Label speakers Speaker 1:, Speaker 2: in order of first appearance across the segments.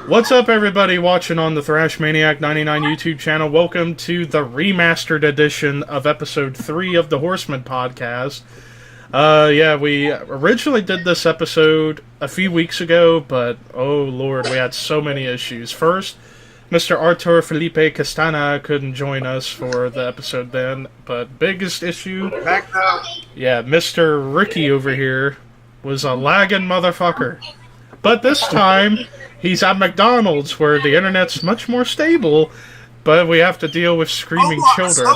Speaker 1: What's up, everybody watching on the Thrash Maniac 99 YouTube channel? Welcome to the remastered edition of episode 3 of the Horsemen Podcast. We originally did this episode a few weeks ago, but oh lord, we had so many issues. First, Mr. Artur Felipe Castana couldn't join us for the episode then, but biggest issue...
Speaker 2: Back now.
Speaker 1: Yeah, Mr. Ricky over here was a lagging motherfucker. But this time, he's at McDonald's, where the internet's much more stable, but we have to deal with screaming children.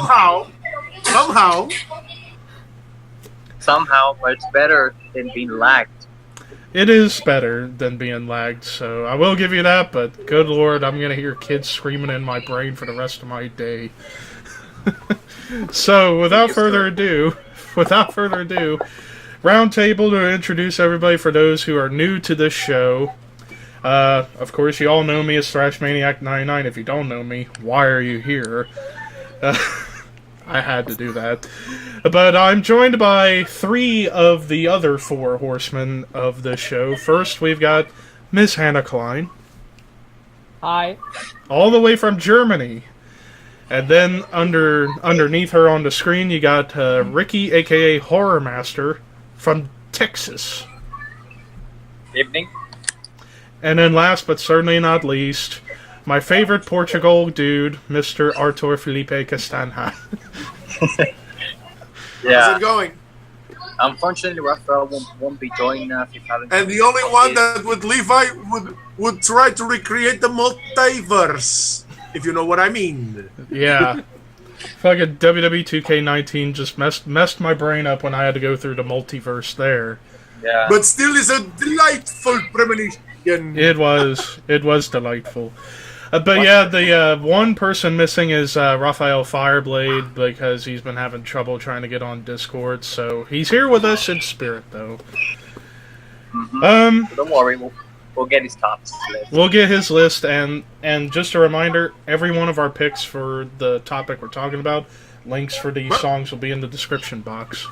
Speaker 3: Somehow, but it's better than being lagged.
Speaker 1: It is better than being lagged, so I will give you that, but good lord, I'm gonna hear kids screaming in my brain for the rest of my day. So, without further ado, round table to introduce everybody for those who are new to this show. Of course, you all know me as Thrash Maniac 99. If you don't know me, why are you here? I had to do that. But I'm joined by 3 of the other 4 horsemen of the show. First, we've got Miss Hannah Klein.
Speaker 4: Hi.
Speaker 1: All the way from Germany. And then underneath her on the screen, you got Ricky, a.k.a. Horror Master, from Texas.
Speaker 3: Evening. And
Speaker 1: then last but certainly not least, my favorite Portugal dude, Mr. Artur Felipe Castana.
Speaker 3: Yeah.
Speaker 2: How's it going?
Speaker 3: Unfortunately, Raphael won't be joining us.
Speaker 2: And the only one that with Levi would try to recreate the multiverse, if you know what I mean.
Speaker 1: Yeah. Fucking WWE 2K19 just messed my brain up when I had to go through the multiverse there.
Speaker 3: Yeah.
Speaker 2: But still is a delightful premonition.
Speaker 1: It was delightful. But yeah, the one person missing is Raphael Fireblade, because he's been having trouble trying to get on Discord, so he's here with us in spirit, though.
Speaker 3: Mm-hmm. Don't worry, we'll get his top list.
Speaker 1: We'll get his list, and just a reminder, every one of our picks for the topic we're talking about, links for these songs will be in the description box.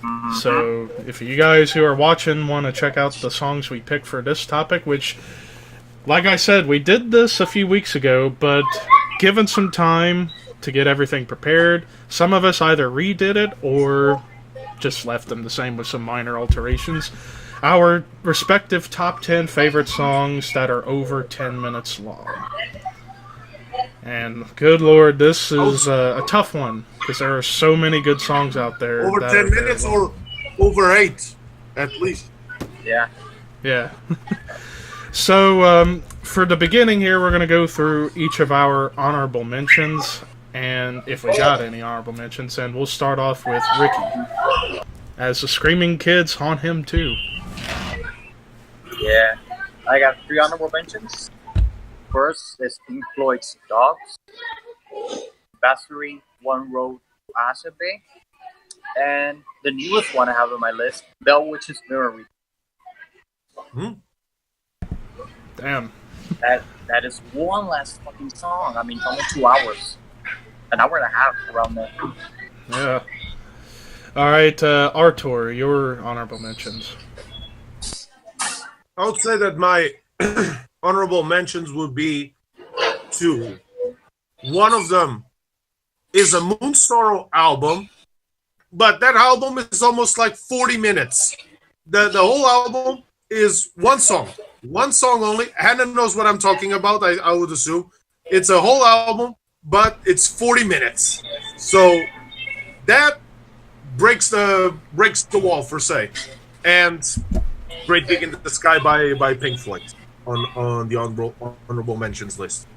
Speaker 3: Mm-hmm.
Speaker 1: So, if you guys who are watching want to check out the songs we picked for this topic, which, like I said, we did this a few weeks ago, but given some time to get everything prepared, some of us either redid it or just left them the same with some minor alterations. Our respective top 10 favorite songs that are over 10 minutes long. And good lord, this is a tough one, because there are so many good songs out there.
Speaker 2: Over 10 minutes or over 8, at least.
Speaker 3: Yeah.
Speaker 1: Yeah. So, for the beginning here, we're going to go through each of our honorable mentions, and if we got any honorable mentions, and we'll start off with Ricky. As the screaming kids haunt him too.
Speaker 3: Yeah. I got 3 honorable mentions. First is Pink Floyd's Dogs, Bassery, One Road to Asabe, and the newest one I have on my list, Bell Witch's Mirror.
Speaker 1: Damn.
Speaker 3: That is one last fucking song. I mean, it's only 2 hours. An hour and a half around there.
Speaker 1: Yeah. Alright, Artur, your honorable mentions.
Speaker 2: I would say that my honorable mentions would be 2. One of them is a Moonsorrow album, but that album is almost like 40 minutes. The whole album is one song only. Hannah knows what I'm talking about, I would assume. It's a whole album, but it's 40 minutes. So that breaks the wall, per se. And Great Big in the Sky by Pink Floyd on the honorable mentions list.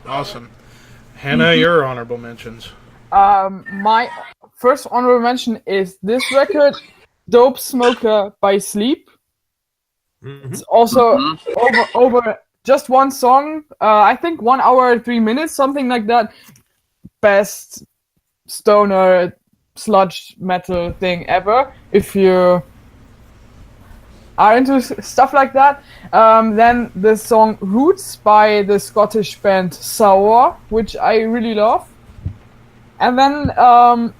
Speaker 1: Awesome. Hannah, your honorable mentions.
Speaker 4: My first honorable mention is this record, Dope Smoker by Sleep.
Speaker 2: Mm-hmm.
Speaker 4: It's also over just one song. I think 1 hour and 3 minutes, something like that. Best stoner sludge metal thing ever. If you are into stuff like that. Then the song Roots by the Scottish band Sour, which I really love. And then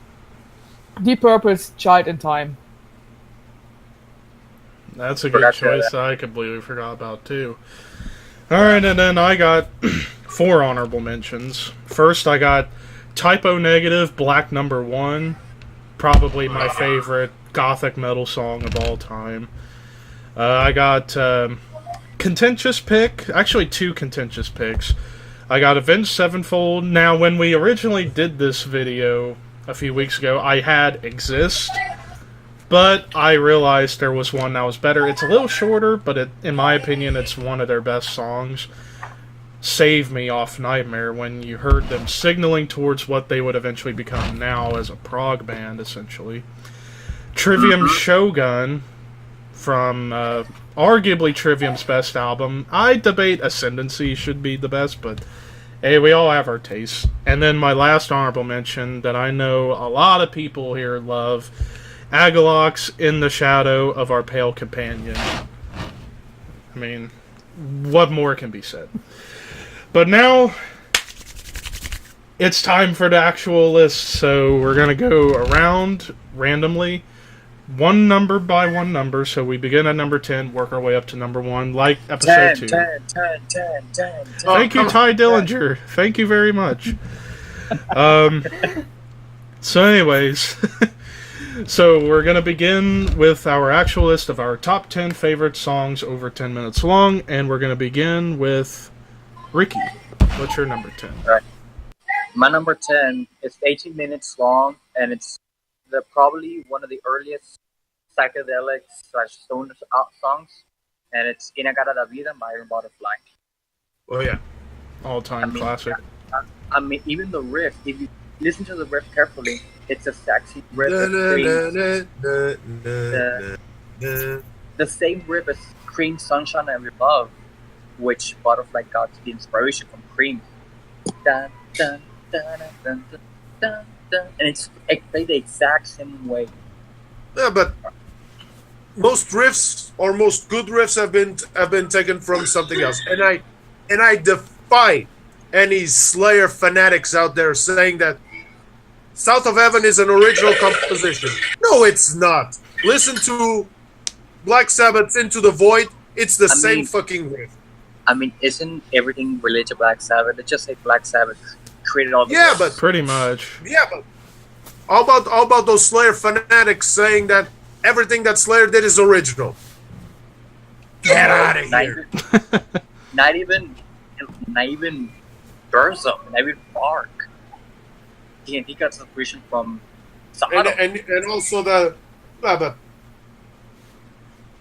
Speaker 4: Deep Purple's Child in Time.
Speaker 1: That's a good choice I completely forgot about, too. Alright, and then I got 4 honorable mentions. First, I got Typo Negative, Black Number 1. Probably my favorite gothic metal song of all time. I got contentious pick. Actually, 2 contentious picks. I got Avenged Sevenfold. Now, when we originally did this video a few weeks ago, I had Exist. But I realized there was one that was better. It's a little shorter, but in my opinion, it's one of their best songs. Save Me off Nightmare, when you heard them signaling towards what they would eventually become now as a prog band, essentially. Trivium Shogun, from arguably Trivium's best album. I debate Ascendancy should be the best, but hey, we all have our tastes. And then my last honorable mention that I know a lot of people here love, Agalox, In the Shadow of Our Pale Companion. I mean, what more can be said? But now, it's time for the actual list, so we're going to go around randomly, one number by one number, so we begin at number 10, work our way up to number 1, like episode 2.
Speaker 3: 10.
Speaker 1: Thank you, Ty Dillinger. Thank you very much. So anyways, so we're going to begin with our actual list of our top 10 favorite songs over 10 minutes long, and we're going to begin with Ricky. What's your number 10?
Speaker 3: Right. My number 10 is 18 minutes long, and it's probably one of the earliest psychedelic/stoner songs, and it's Inagata da Vida by Iron Butterfly.
Speaker 2: Oh yeah,
Speaker 1: All-time classic.
Speaker 3: I mean, even the riff, if you listen to the riff carefully, it's a sexy riff. The same riff as Cream Sunshine of Your Love, which Butterfly got the inspiration from Cream. Dun, dun, dun, dun, dun, dun, dun. And it's played the exact same way.
Speaker 2: Yeah, but most riffs or most good riffs have been taken from something else, and I defy any Slayer fanatics out there saying that South of Heaven is an original composition. No, it's not. Listen to Black Sabbath's Into the Void. It's the same fucking riff.
Speaker 3: I mean, isn't everything related to Black Sabbath? It's just like Black Sabbath created all the
Speaker 2: riffs. But
Speaker 1: pretty much.
Speaker 2: Yeah, but how about those Slayer fanatics saying that everything that Slayer did is original? Get out of here!
Speaker 3: Not even Burzum, not even Bark. He got inspiration from Sodom.
Speaker 2: And also but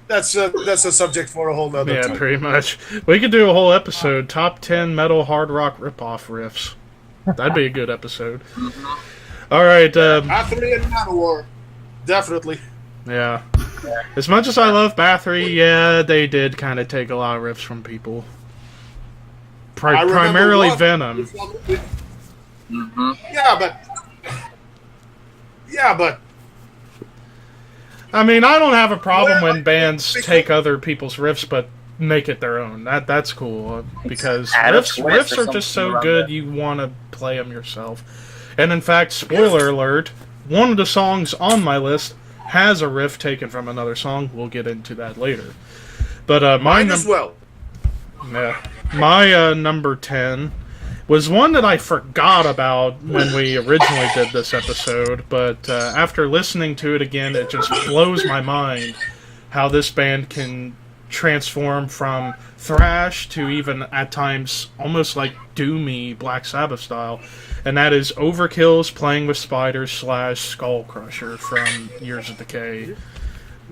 Speaker 2: that's a subject for a whole nother time.
Speaker 1: Yeah, pretty much. We could do a whole episode, top 10 metal hard rock ripoff riffs. That'd be a good episode.
Speaker 3: Mm-hmm.
Speaker 1: All right.
Speaker 2: Bathory and Manowar, definitely.
Speaker 1: Yeah. As much as I love Bathory, yeah, they did kind of take a lot of riffs from people. Primarily Venom.
Speaker 3: Mm-hmm.
Speaker 2: Yeah, but.
Speaker 1: I mean, I don't have a problem when bands take other people's riffs, but make it their own. That's cool, because riffs are just so good, you want to play them yourself. And in fact, spoiler alert, one of the songs on my list has a riff taken from another song. We'll get into that later. But
Speaker 2: mine as well.
Speaker 1: Yeah, my number 10 was one that I forgot about when we originally did this episode, but after listening to it again, it just blows my mind how this band can transform from thrash to even, at times, almost like doomy Black Sabbath style, and that is Overkill's Playing with Spiders / Skullcrusher from Years of Decay.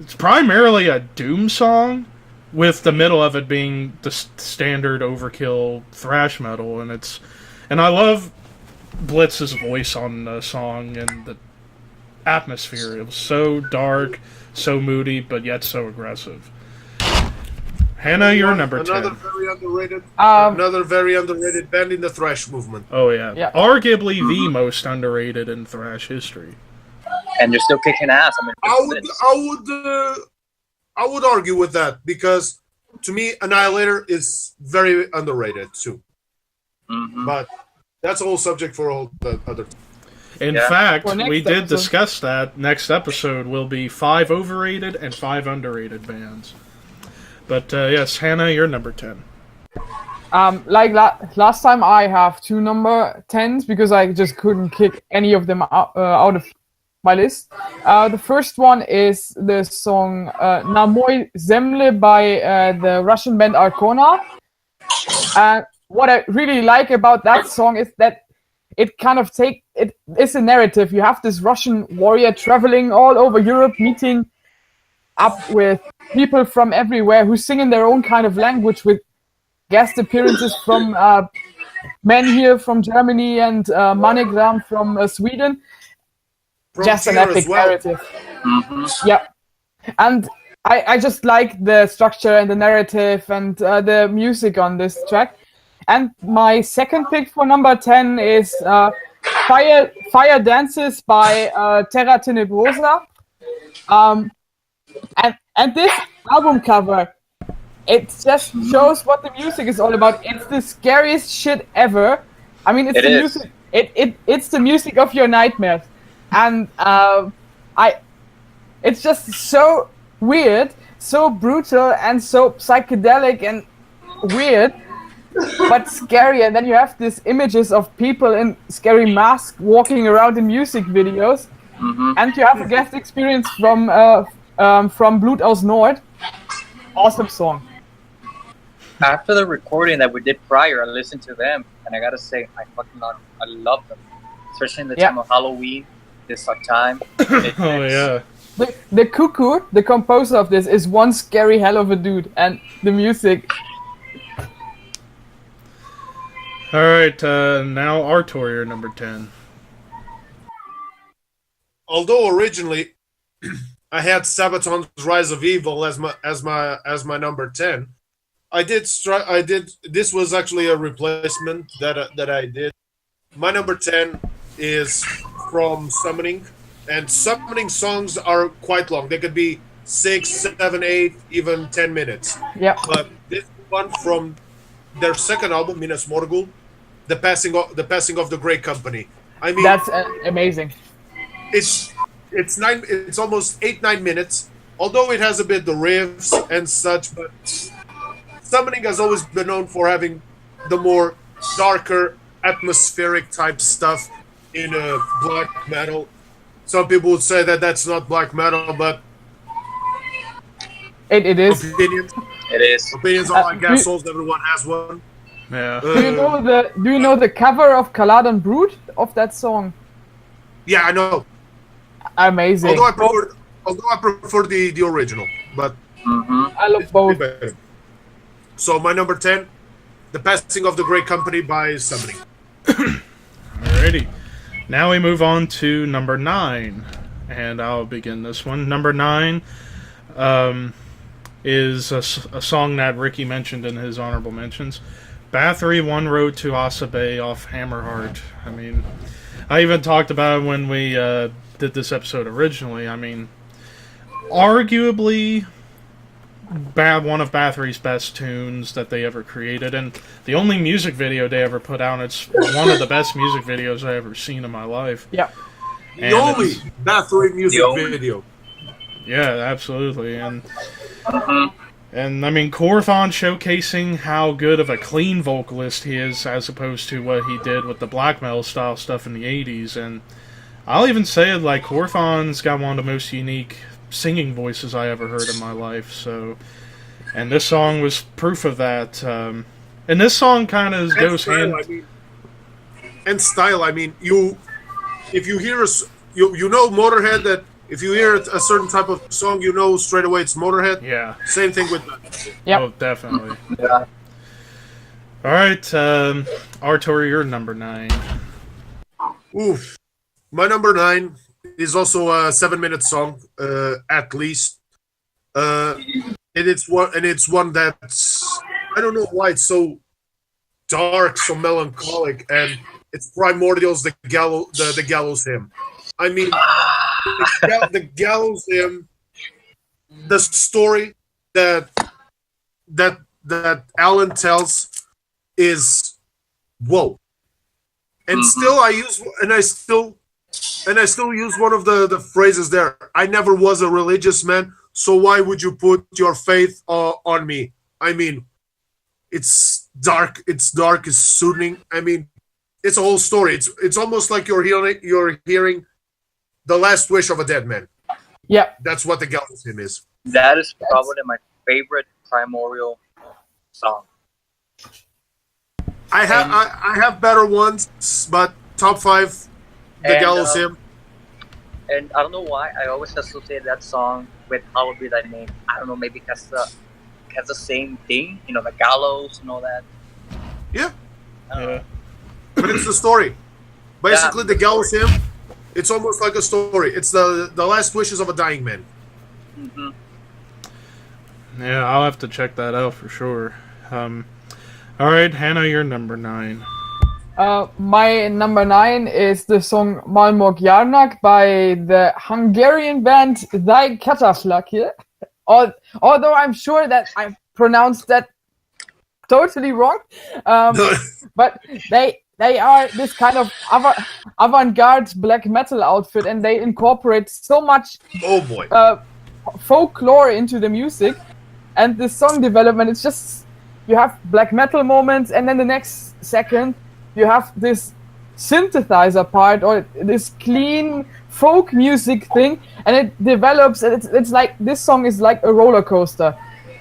Speaker 1: It's primarily a doom song, with the middle of it being the standard Overkill thrash metal, and I love Blitz's voice on the song and the atmosphere. It was so dark, so moody, but yet so aggressive. Hannah, you're number 10.
Speaker 2: Another very underrated band in the thrash movement.
Speaker 1: Oh yeah. Arguably the most underrated in thrash history.
Speaker 3: And they're still kicking ass. I mean,
Speaker 2: I would argue with that, because to me, Annihilator is very underrated too.
Speaker 3: Mm-hmm.
Speaker 2: But that's a whole subject for all the other.
Speaker 1: In fact, we did discuss that. Next episode will be 5 overrated and 5 underrated bands. But yes, Hannah, you're number 10.
Speaker 4: Like last time, I have 2 number 10s because I just couldn't kick any of them out of my list. The first one is the song Na Moj Zemlje by the Russian band Artur. What I really like about that song is that it kind of it's a narrative. You have this Russian warrior traveling all over Europe, meeting up with people from everywhere who sing in their own kind of language, with guest appearances from men here from Germany and Monogram from Sweden.
Speaker 2: From
Speaker 4: Just an
Speaker 2: here
Speaker 4: epic
Speaker 2: as well.
Speaker 4: narrative. Yeah, and I just like the structure and the narrative and the music on this track. And my second pick for number 10 is Fire Dances by Terra Tenebrosa. And this album cover, it just shows what the music is all about. It's the scariest shit ever. I mean, it's music. It's the music of your nightmares, and it's just so weird, so brutal, and so psychedelic and weird, but scary. And then you have these images of people in scary masks walking around in music videos, and you have a guest experience from Blut aus Nord. Awesome song.
Speaker 3: After the recording that we did prior, I listened to them, and I gotta say, I love them, especially in the time of Halloween, this time.
Speaker 1: Yeah.
Speaker 4: The Cuckoo, the composer of this, is one scary hell of a dude, and the music.
Speaker 1: All right, now Artur, your number 10.
Speaker 2: Although originally I had Sabaton's Rise of Evil as my number 10, I did. This was actually a replacement that I did. My number 10 is from Summoning, and Summoning songs are quite long. They could be 6, 7, 8, even 10 minutes.
Speaker 4: Yeah.
Speaker 2: But this one from their second album, Minas Morgul, the passing of the Great Company. I mean,
Speaker 4: that's amazing.
Speaker 2: It's almost 8-9 minutes. Although it has a bit the riffs and such, but Summoning has always been known for having the more darker, atmospheric type stuff in black metal. Some people would say that that's not black metal, but
Speaker 4: it is.
Speaker 2: Opinions.
Speaker 3: It is.
Speaker 2: Opinions are like assholes. Everyone has one.
Speaker 1: Yeah.
Speaker 4: Do you know the cover of Caladan Brood of that song?
Speaker 2: Yeah, I know.
Speaker 4: Amazing.
Speaker 2: Although I prefer the original, but
Speaker 4: I love both.
Speaker 2: So my number 10, The Passing of the Great Company by Summoning.
Speaker 1: Alrighty. Now we move on to number 9, and I'll begin this one. Number 9 is a song that Ricky mentioned in his honorable mentions. Bathory, One Road to Asabe off Hammerheart. I mean, I even talked about it when we did this episode originally. I mean, arguably one of Bathory's best tunes that they ever created, and the only music video they ever put out. It's one of the best music videos I ever seen in my life.
Speaker 4: Yeah.
Speaker 2: The only Bathory music video.
Speaker 1: Yeah, absolutely. And I mean, Korthon showcasing how good of a clean vocalist he is as opposed to what he did with the black metal style stuff in the 80s. And I'll even say it, like, Korthon's got one of the most unique singing voices I ever heard in my life. So, and this song was proof of that. And this song kind of goes hand.
Speaker 2: And style. I mean, if you hear you know Motorhead, that if you hear a certain type of song, you know straight away it's Motorhead.
Speaker 1: Yeah.
Speaker 2: Same thing with that.
Speaker 4: Yep.
Speaker 1: Oh, definitely.
Speaker 3: Yeah.
Speaker 1: All right, Artur, you're number 9.
Speaker 2: Oof. My number 9 is also a 7-minute song, at least. And it's one that's, I don't know why it's so dark, so melancholic, and it's Primordial's the Gallows Hymn. I mean, the Gallows Hymn, the story that Alan tells is whoa. And still I still use one of the phrases there. I never was a religious man, so why would you put your faith on me? I mean, it's dark. It's dark. It's soothing. I mean, it's a whole story. It's almost like you're hearing the last wish of a dead man.
Speaker 4: Yeah.
Speaker 2: That's what the Gallows Hymn is.
Speaker 3: That is probably my favorite Primordial song.
Speaker 2: I have better ones, but top 5, the Gallows Hymn.
Speaker 3: And I don't know why I always associate that song with Hallowed Be Thy Name. I don't know, maybe because it has the same thing, the gallows and all that.
Speaker 2: Yeah.
Speaker 1: Yeah.
Speaker 2: But it's the story. Basically, the Gallows Hymn, it's almost like a story. It's the last wishes of a dying man.
Speaker 3: Mm-hmm.
Speaker 1: Yeah, I'll have to check that out for sure. All right, Hannah, you're number 9.
Speaker 4: My number 9 is the song Malmok Jarnak by the Hungarian band Thy Kataslaki. Although I'm sure that I pronounced that totally wrong. But they are this kind of avant-garde black metal outfit, and they incorporate so much folklore into the music. And the song development, it's just, you have black metal moments, and then the next second you have this synthesizer part or this clean folk music thing, and it develops, and it's like, this song is like a roller coaster.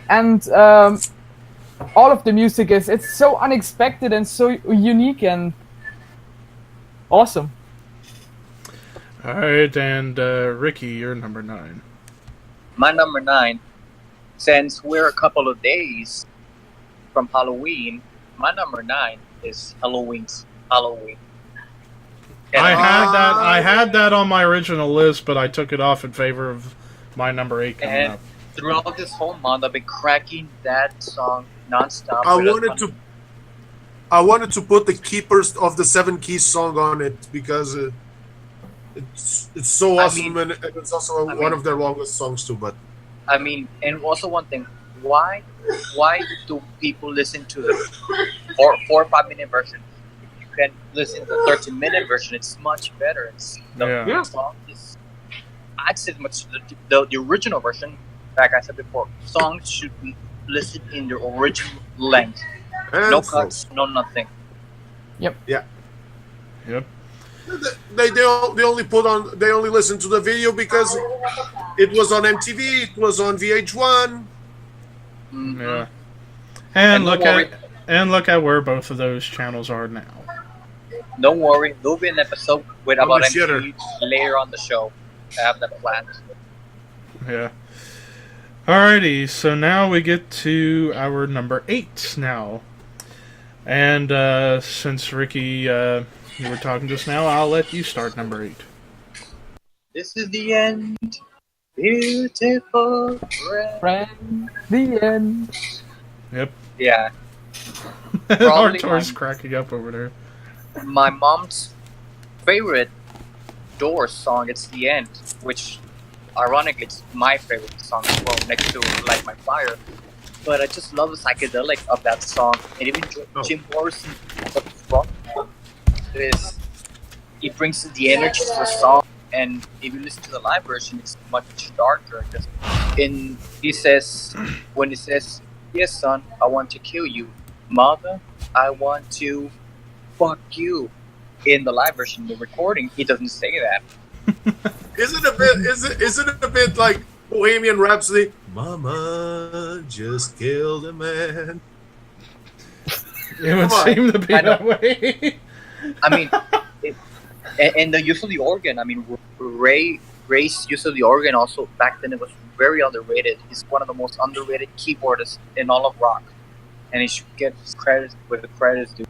Speaker 4: And all of the music it's so unexpected and so unique and awesome.
Speaker 1: All right, and Ricky, you're number 9.
Speaker 3: My number 9, since we're a couple of days from Halloween, my number 9 is Halloween. And
Speaker 1: I had that on my original list, but I took it off in favor of my number 8 coming
Speaker 3: and
Speaker 1: up.
Speaker 3: throughout this whole month, I've been cracking that song nonstop.
Speaker 2: I wanted to put the Keepers of the Seven Keys song on it because it's so awesome, and it's also one of their longest songs too. But
Speaker 3: and also one thing, why do people listen to the 4 or 5 minute version? You can listen to the 13-minute version. It's much better. The song is, I'd say much the original version. Like I said before, songs should be listened in their original length. No cuts, no nothing.
Speaker 1: Yep.
Speaker 2: They only listen to the video because it was on MTV, it was on VH1.
Speaker 3: Mm-hmm.
Speaker 1: Yeah. And look at where both of those channels are now.
Speaker 3: Don't worry, there'll be an episode with about MTV later on the show. I have that planned.
Speaker 1: Yeah. Alrighty, so now we get to our number 8 now. And since Ricky, you were talking just now, I'll let you start number 8.
Speaker 3: This is the end, beautiful friend.
Speaker 4: The end.
Speaker 1: Yep.
Speaker 3: Yeah.
Speaker 1: Artur's cracking up over there.
Speaker 3: My mom's favorite Doors song, it's The End, which ironically it's my favorite song as well, next to Light My Fire. But I just love the psychedelic of that song, and even Jim Morrison at the front. It brings the energy to the song, and if you listen to the live version, it's much darker. When he says, "Yes, son, I want to kill you. Mother, I want to fuck you." In the live version, the recording, he doesn't say that.
Speaker 2: Isn't it a bit like Bohemian Rhapsody? Mama just killed a man.
Speaker 1: It would seem to be that way.
Speaker 3: And the use of the organ. Ray's use of the organ also back then, it was very underrated. He's one of the most underrated keyboardists in all of rock, and he should get credit where the credit is due.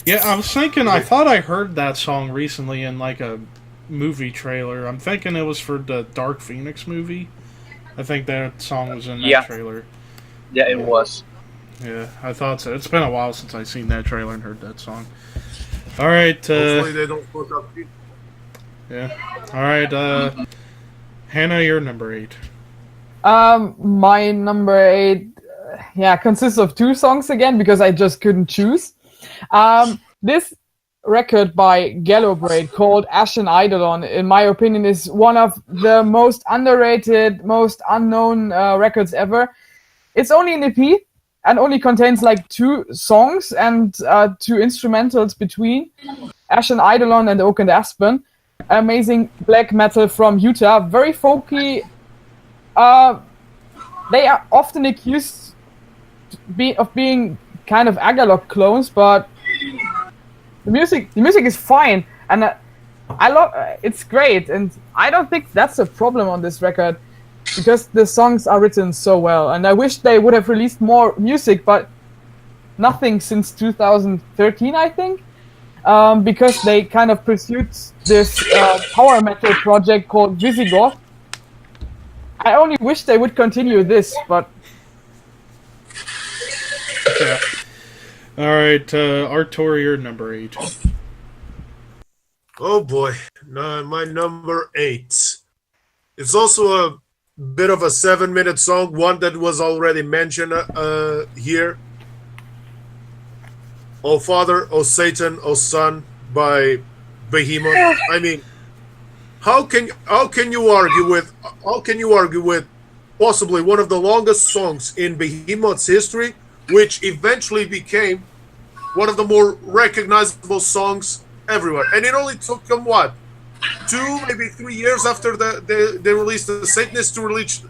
Speaker 1: Yeah, I was thinking, I thought I heard that song recently in like a movie trailer. I'm thinking it was for the Dark Phoenix movie. I think that song was in that trailer.
Speaker 3: Yeah, it was.
Speaker 1: Yeah, I thought so. It's been a while since I've seen that trailer and heard that song. Alright,
Speaker 2: hopefully they don't fuck up.
Speaker 1: Yeah. Alright, Hannah, you're number 8.
Speaker 4: My number 8, consists of 2 songs again, because I just couldn't choose. This record by Gallowbraid called Ashen Eidolon, in my opinion, is one of the most underrated, most unknown records ever. It's only an EP, and only contains like 2 songs and 2 instrumentals between. Ash and Eidolon and Oak and Aspen. Amazing black metal from Utah. Very folky. They are often accused of being kind of Agalog clones, but the music is fine, and I love. It's great, and I don't think that's a problem on this record, because the songs are written so well. And I wish they would have released more music, but nothing since 2013, I think, because they kind of pursued this power metal project called Visigoth. I only wish they would continue this, but.
Speaker 1: Yeah. All right, Artur, you're number 8.
Speaker 2: Oh boy, no, my number 8. It's also a bit of a 7-minute song, one that was already mentioned here. "O Father, O Satan, O Son" by Behemoth. I mean, how can you argue with possibly one of the longest songs in Behemoth's history, which eventually became one of the more recognizable songs everywhere? And it only took them, what, 2, maybe 3 years after they released the Satanist to release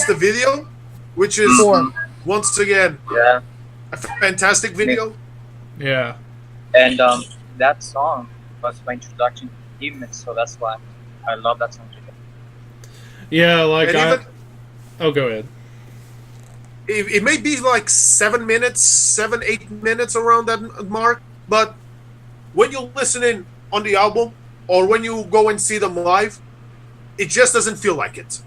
Speaker 2: the video, which is, once again, a fantastic video.
Speaker 1: Yeah.
Speaker 3: And that song was my introduction to Demons, so that's why I love that song.
Speaker 1: Yeah, like
Speaker 2: And
Speaker 1: Oh, go ahead.
Speaker 2: it may be like 7 minutes, 8 minutes around that mark, but when you listen in on the album or when you go and see them live, it just doesn't feel like it.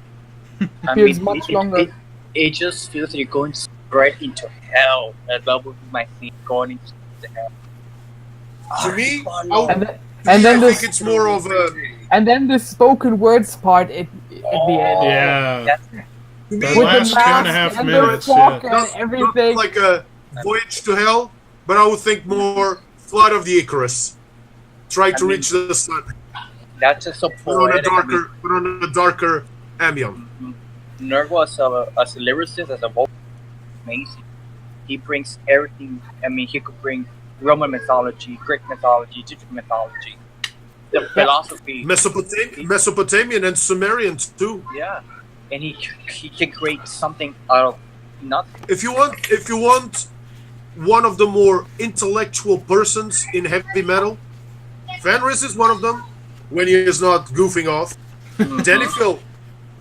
Speaker 3: I
Speaker 4: Feels much longer.
Speaker 3: It just feels like you're going straight into hell. That would be my thing, going into hell.
Speaker 2: To me,
Speaker 4: And then
Speaker 2: I think it's more of a...
Speaker 4: And then the spoken words part at the end.
Speaker 1: Yeah.
Speaker 2: To
Speaker 1: The
Speaker 2: me,
Speaker 4: With
Speaker 1: last
Speaker 4: the
Speaker 1: 2.5
Speaker 4: mask and
Speaker 1: minutes,
Speaker 4: the talk
Speaker 1: yeah.
Speaker 4: and everything.
Speaker 2: not like a voyage to hell, but I would think more Flight of the Icarus. Try to reach the sun,
Speaker 3: That's just so
Speaker 2: but on a
Speaker 3: poetic.
Speaker 2: darker ambient.
Speaker 3: Nervo as a lyricist, as a vocal, amazing. He brings everything. I mean, he could bring Roman mythology, Greek mythology, Egyptian mythology, the philosophy.
Speaker 2: Mesopotamian and Sumerian too.
Speaker 3: Yeah, and he can create something out of nothing.
Speaker 2: If you want one of the more intellectual persons in heavy metal, Fenris is one of them when he is not goofing off. Danny Phil,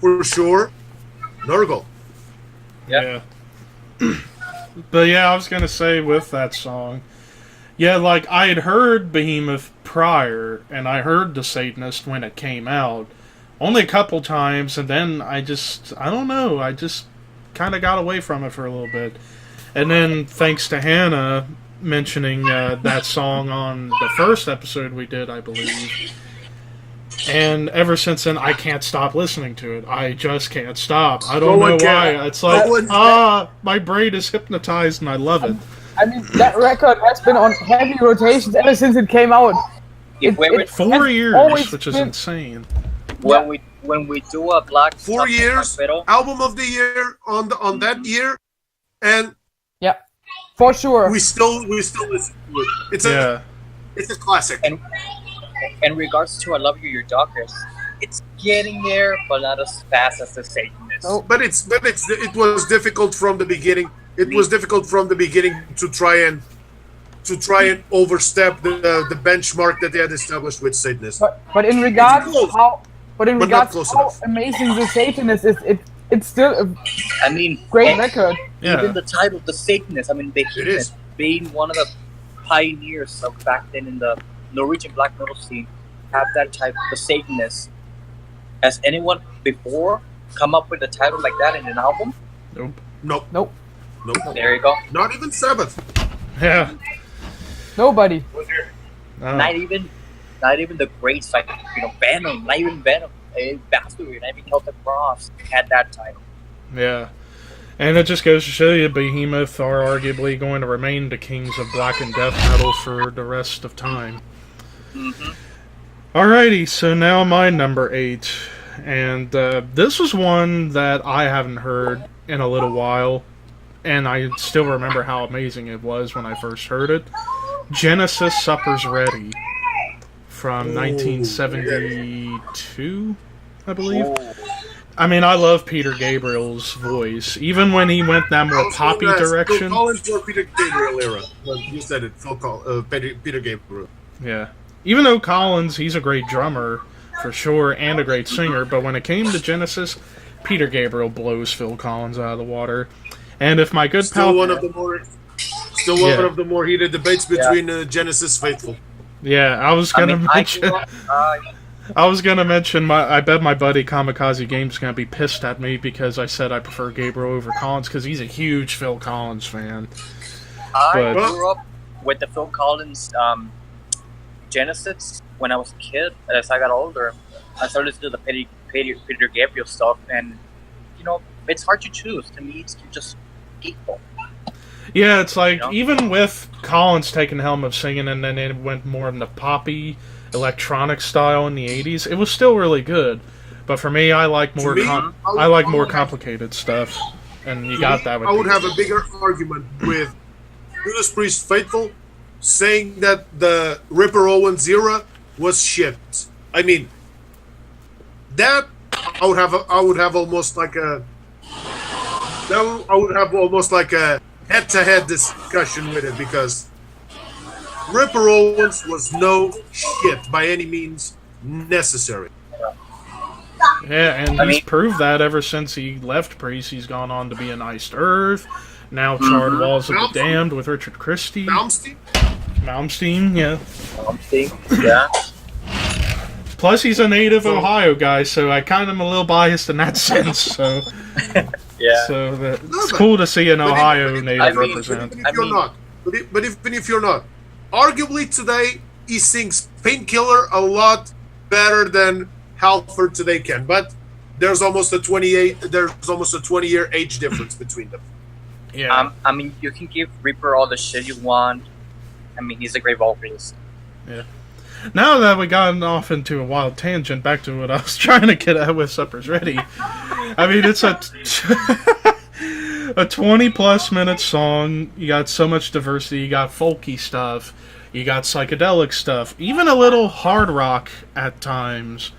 Speaker 2: for sure. Nurgle.
Speaker 3: Yeah.
Speaker 1: But yeah, I was gonna say with that song, yeah, like I had heard Behemoth prior, and I heard The Satanist when it came out, only a couple times, and then I don't know, I just kind of got away from it for a little bit. And then thanks to Hannah mentioning that song on the first episode we did, I believe. And ever since then, I can't stop listening to it. I just can't stop. I don't know why. It's like, my brain is hypnotized and I love it.
Speaker 4: I mean, that record has been on heavy rotations ever since it came out.
Speaker 3: If we were-
Speaker 1: 4 years,
Speaker 4: always
Speaker 1: which is
Speaker 4: been-
Speaker 1: insane.
Speaker 3: when we do a black
Speaker 2: 4 years,
Speaker 3: metal,
Speaker 2: album of the year on that year, and
Speaker 4: Yeah, for sure.
Speaker 2: we still listen to it. It's a classic.
Speaker 3: and in regards to "I Love You, Your Daughters," it's getting there, but not as fast as the Satanist.
Speaker 4: No.
Speaker 2: But it was difficult from the beginning. It was difficult from the beginning to try and overstep the benchmark that they had established with Satanist.
Speaker 4: But in regards
Speaker 2: close,
Speaker 4: how
Speaker 2: not close
Speaker 4: how
Speaker 2: enough.
Speaker 4: amazing the Satanist is, it's still a
Speaker 3: I mean,
Speaker 4: great
Speaker 3: and
Speaker 4: record.
Speaker 1: Yeah.
Speaker 3: even the title, "The Satanist." I mean,
Speaker 2: It is.
Speaker 3: being one of the pioneers of back then in the Norwegian black metal scene, have that type, "The Satanist." Has anyone before come up with a title like that in an album?
Speaker 2: Nope.
Speaker 4: Nope.
Speaker 3: There you go.
Speaker 2: Not even Sabbath.
Speaker 1: Yeah.
Speaker 4: Nobody.
Speaker 1: Oh.
Speaker 3: Not even the greats like Venom. Not even Venom. Bastard. Not even Celtic Frost had that title.
Speaker 1: Yeah. And it just goes to show you Behemoth are arguably going to remain the kings of black and death metal for the rest of time.
Speaker 3: Mm-hmm.
Speaker 1: Alrighty, so now my number 8. And this was one that I haven't heard in a little while. and I still remember how amazing it was when I first heard it. Genesis Supper's Ready from 1972, I believe. I mean, I love Peter Gabriel's voice, even when he went that more poppy direction.
Speaker 2: Phil Collins or Peter Gabriel era. Well, you said it, Peter Gabriel.
Speaker 1: Yeah. Even though Collins, he's a great drummer, for sure, and a great singer, but when it came to Genesis, Peter Gabriel blows Phil Collins out of the water. And if my good pal...
Speaker 2: one of the more heated debates between Genesis faithful.
Speaker 1: Yeah, I was going to mention... I was gonna mention I bet my buddy Kamikaze Games gonna be pissed at me because I said I prefer Gabriel over Collins because he's a huge Phil Collins fan.
Speaker 3: I grew up with the Phil Collins Genesis when I was a kid. As I got older, I started to do the Peter Gabriel stuff, and it's hard to choose. To me, it's just equal.
Speaker 1: Yeah, it's like even with Collins taking the helm of singing, and then it went more in the poppy electronic style in the 80s, it was still really good. But for me, I like more more complicated stuff, and you got that with
Speaker 2: I would have a bigger argument with Judas Priest faithful saying that the Ripper Owens era was shit. I mean, that I would have almost like a head-to-head discussion with it, because Ripper Owens was no shit by any means necessary.
Speaker 1: Yeah, and he's proved that ever since he left Priest. He's gone on to be in Iced Earth, now Charred Walls of the Damned with Richard Christie.
Speaker 2: Malmsteen,
Speaker 3: yeah.
Speaker 1: Plus, he's a native Ohio guy, so I kind of am a little biased in that sense. So, so it's cool to see an Ohio native represent.
Speaker 2: But even if you're not, arguably today he sings Painkiller a lot better than Halford today can. But there's almost a 20-year age difference between them.
Speaker 1: Yeah.
Speaker 3: I mean, you can give Reaper all the shit you want. I mean, he's a great vocalist.
Speaker 1: Yeah. Now that we got off into a wild tangent, back to what I was trying to get at with Supper's Ready. I mean, it's a 20-plus minute song. You got so much diversity. You got folky stuff. You got psychedelic stuff. Even a little hard rock at times.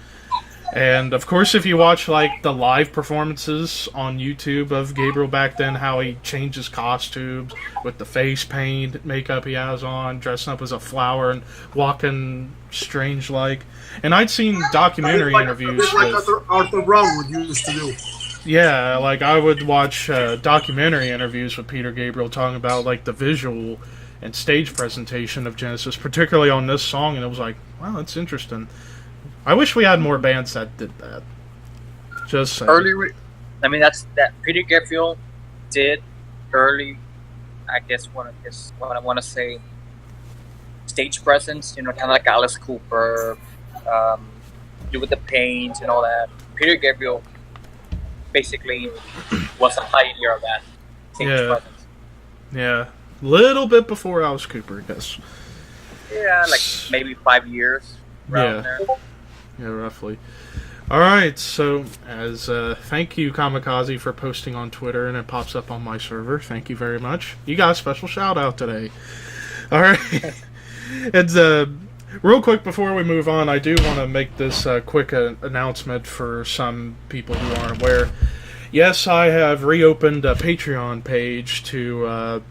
Speaker 1: And, of course, if you watch, like, the live performances on YouTube of Gabriel back then, how he changes costumes with the face paint, makeup he has on, dressing up as a flower and walking strange-like. And I'd seen documentary interviews with...
Speaker 2: Artur Brown would used to do.
Speaker 1: Yeah, like, I would watch documentary interviews with Peter Gabriel talking about, like, the visual and stage presentation of Genesis, particularly on this song, and it was like, wow, that's interesting. I wish we had more bands that did that. Just saying.
Speaker 3: That's that Peter Gabriel did early. I guess what I want to say, stage presence. Kind of like Alice Cooper, do with the paint and all that. Peter Gabriel basically was a pioneer of that stage presence.
Speaker 1: Yeah, little bit before Alice Cooper, I guess.
Speaker 3: Yeah, like maybe 5 years. Around there.
Speaker 1: Yeah, roughly. Alright, so as thank you, Kamikaze, for posting on Twitter, and it pops up on my server. Thank you very much. You got a special shout out today. Alright. And real quick before we move on, I do want to make this quick announcement for some people who aren't aware. Yes, I have reopened a Patreon page to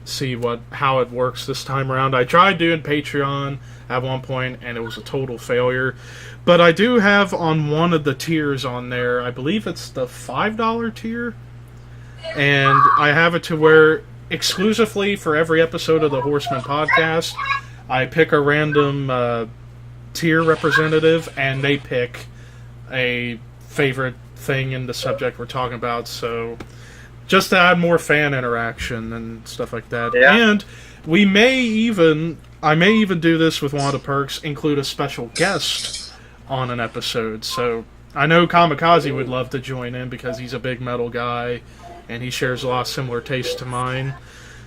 Speaker 1: see how it works this time around. I tried doing Patreon at one point, and it was a total failure. But I do have on one of the tiers on there, I believe it's the $5 tier, and I have it to where exclusively for every episode of the Horsemen Podcast, I pick a random tier representative, and they pick a favorite thing in the subject we're talking about, so just to add more fan interaction and stuff like that. Yeah. And I may even do this with one of the perks, include a special guest on an episode. So I know Kamikaze would love to join in because he's a big metal guy and he shares a lot of similar tastes to mine.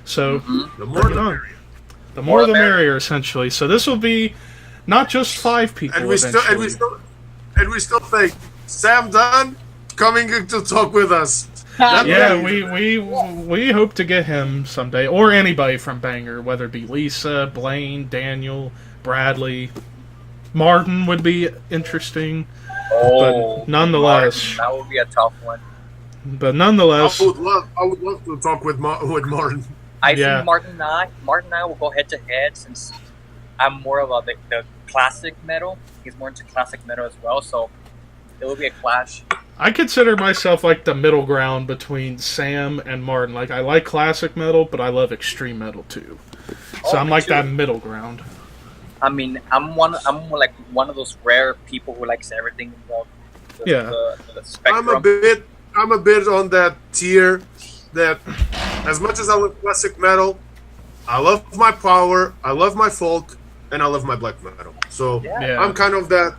Speaker 1: So
Speaker 2: the more the merrier.
Speaker 1: The more the merrier, essentially. So this will be not just 5 people.
Speaker 2: And we still think Sam Dunn coming to talk with us.
Speaker 1: Yeah, we hope to get him someday, or anybody from Banger, whether it be Lisa, Blaine, Daniel, Bradley, Martin would be interesting.
Speaker 3: Oh,
Speaker 1: but nonetheless,
Speaker 3: Martin, that would be a tough one.
Speaker 1: But nonetheless,
Speaker 2: I would love to talk with Martin.
Speaker 3: I think Martin and I will go head to head, since I'm more of the classic metal. He's more into classic metal as well, so it will be a clash.
Speaker 1: I consider myself like the middle ground between Sam and Martin. Like, I like classic metal, but I love extreme metal too. So I'm like that middle ground.
Speaker 3: I mean, I'm like one of those rare people who likes everything in the spectrum.
Speaker 2: I'm a bit on that tier that, as much as I love classic metal, I love my power, I love my folk, and I love my black metal. So I'm kind of that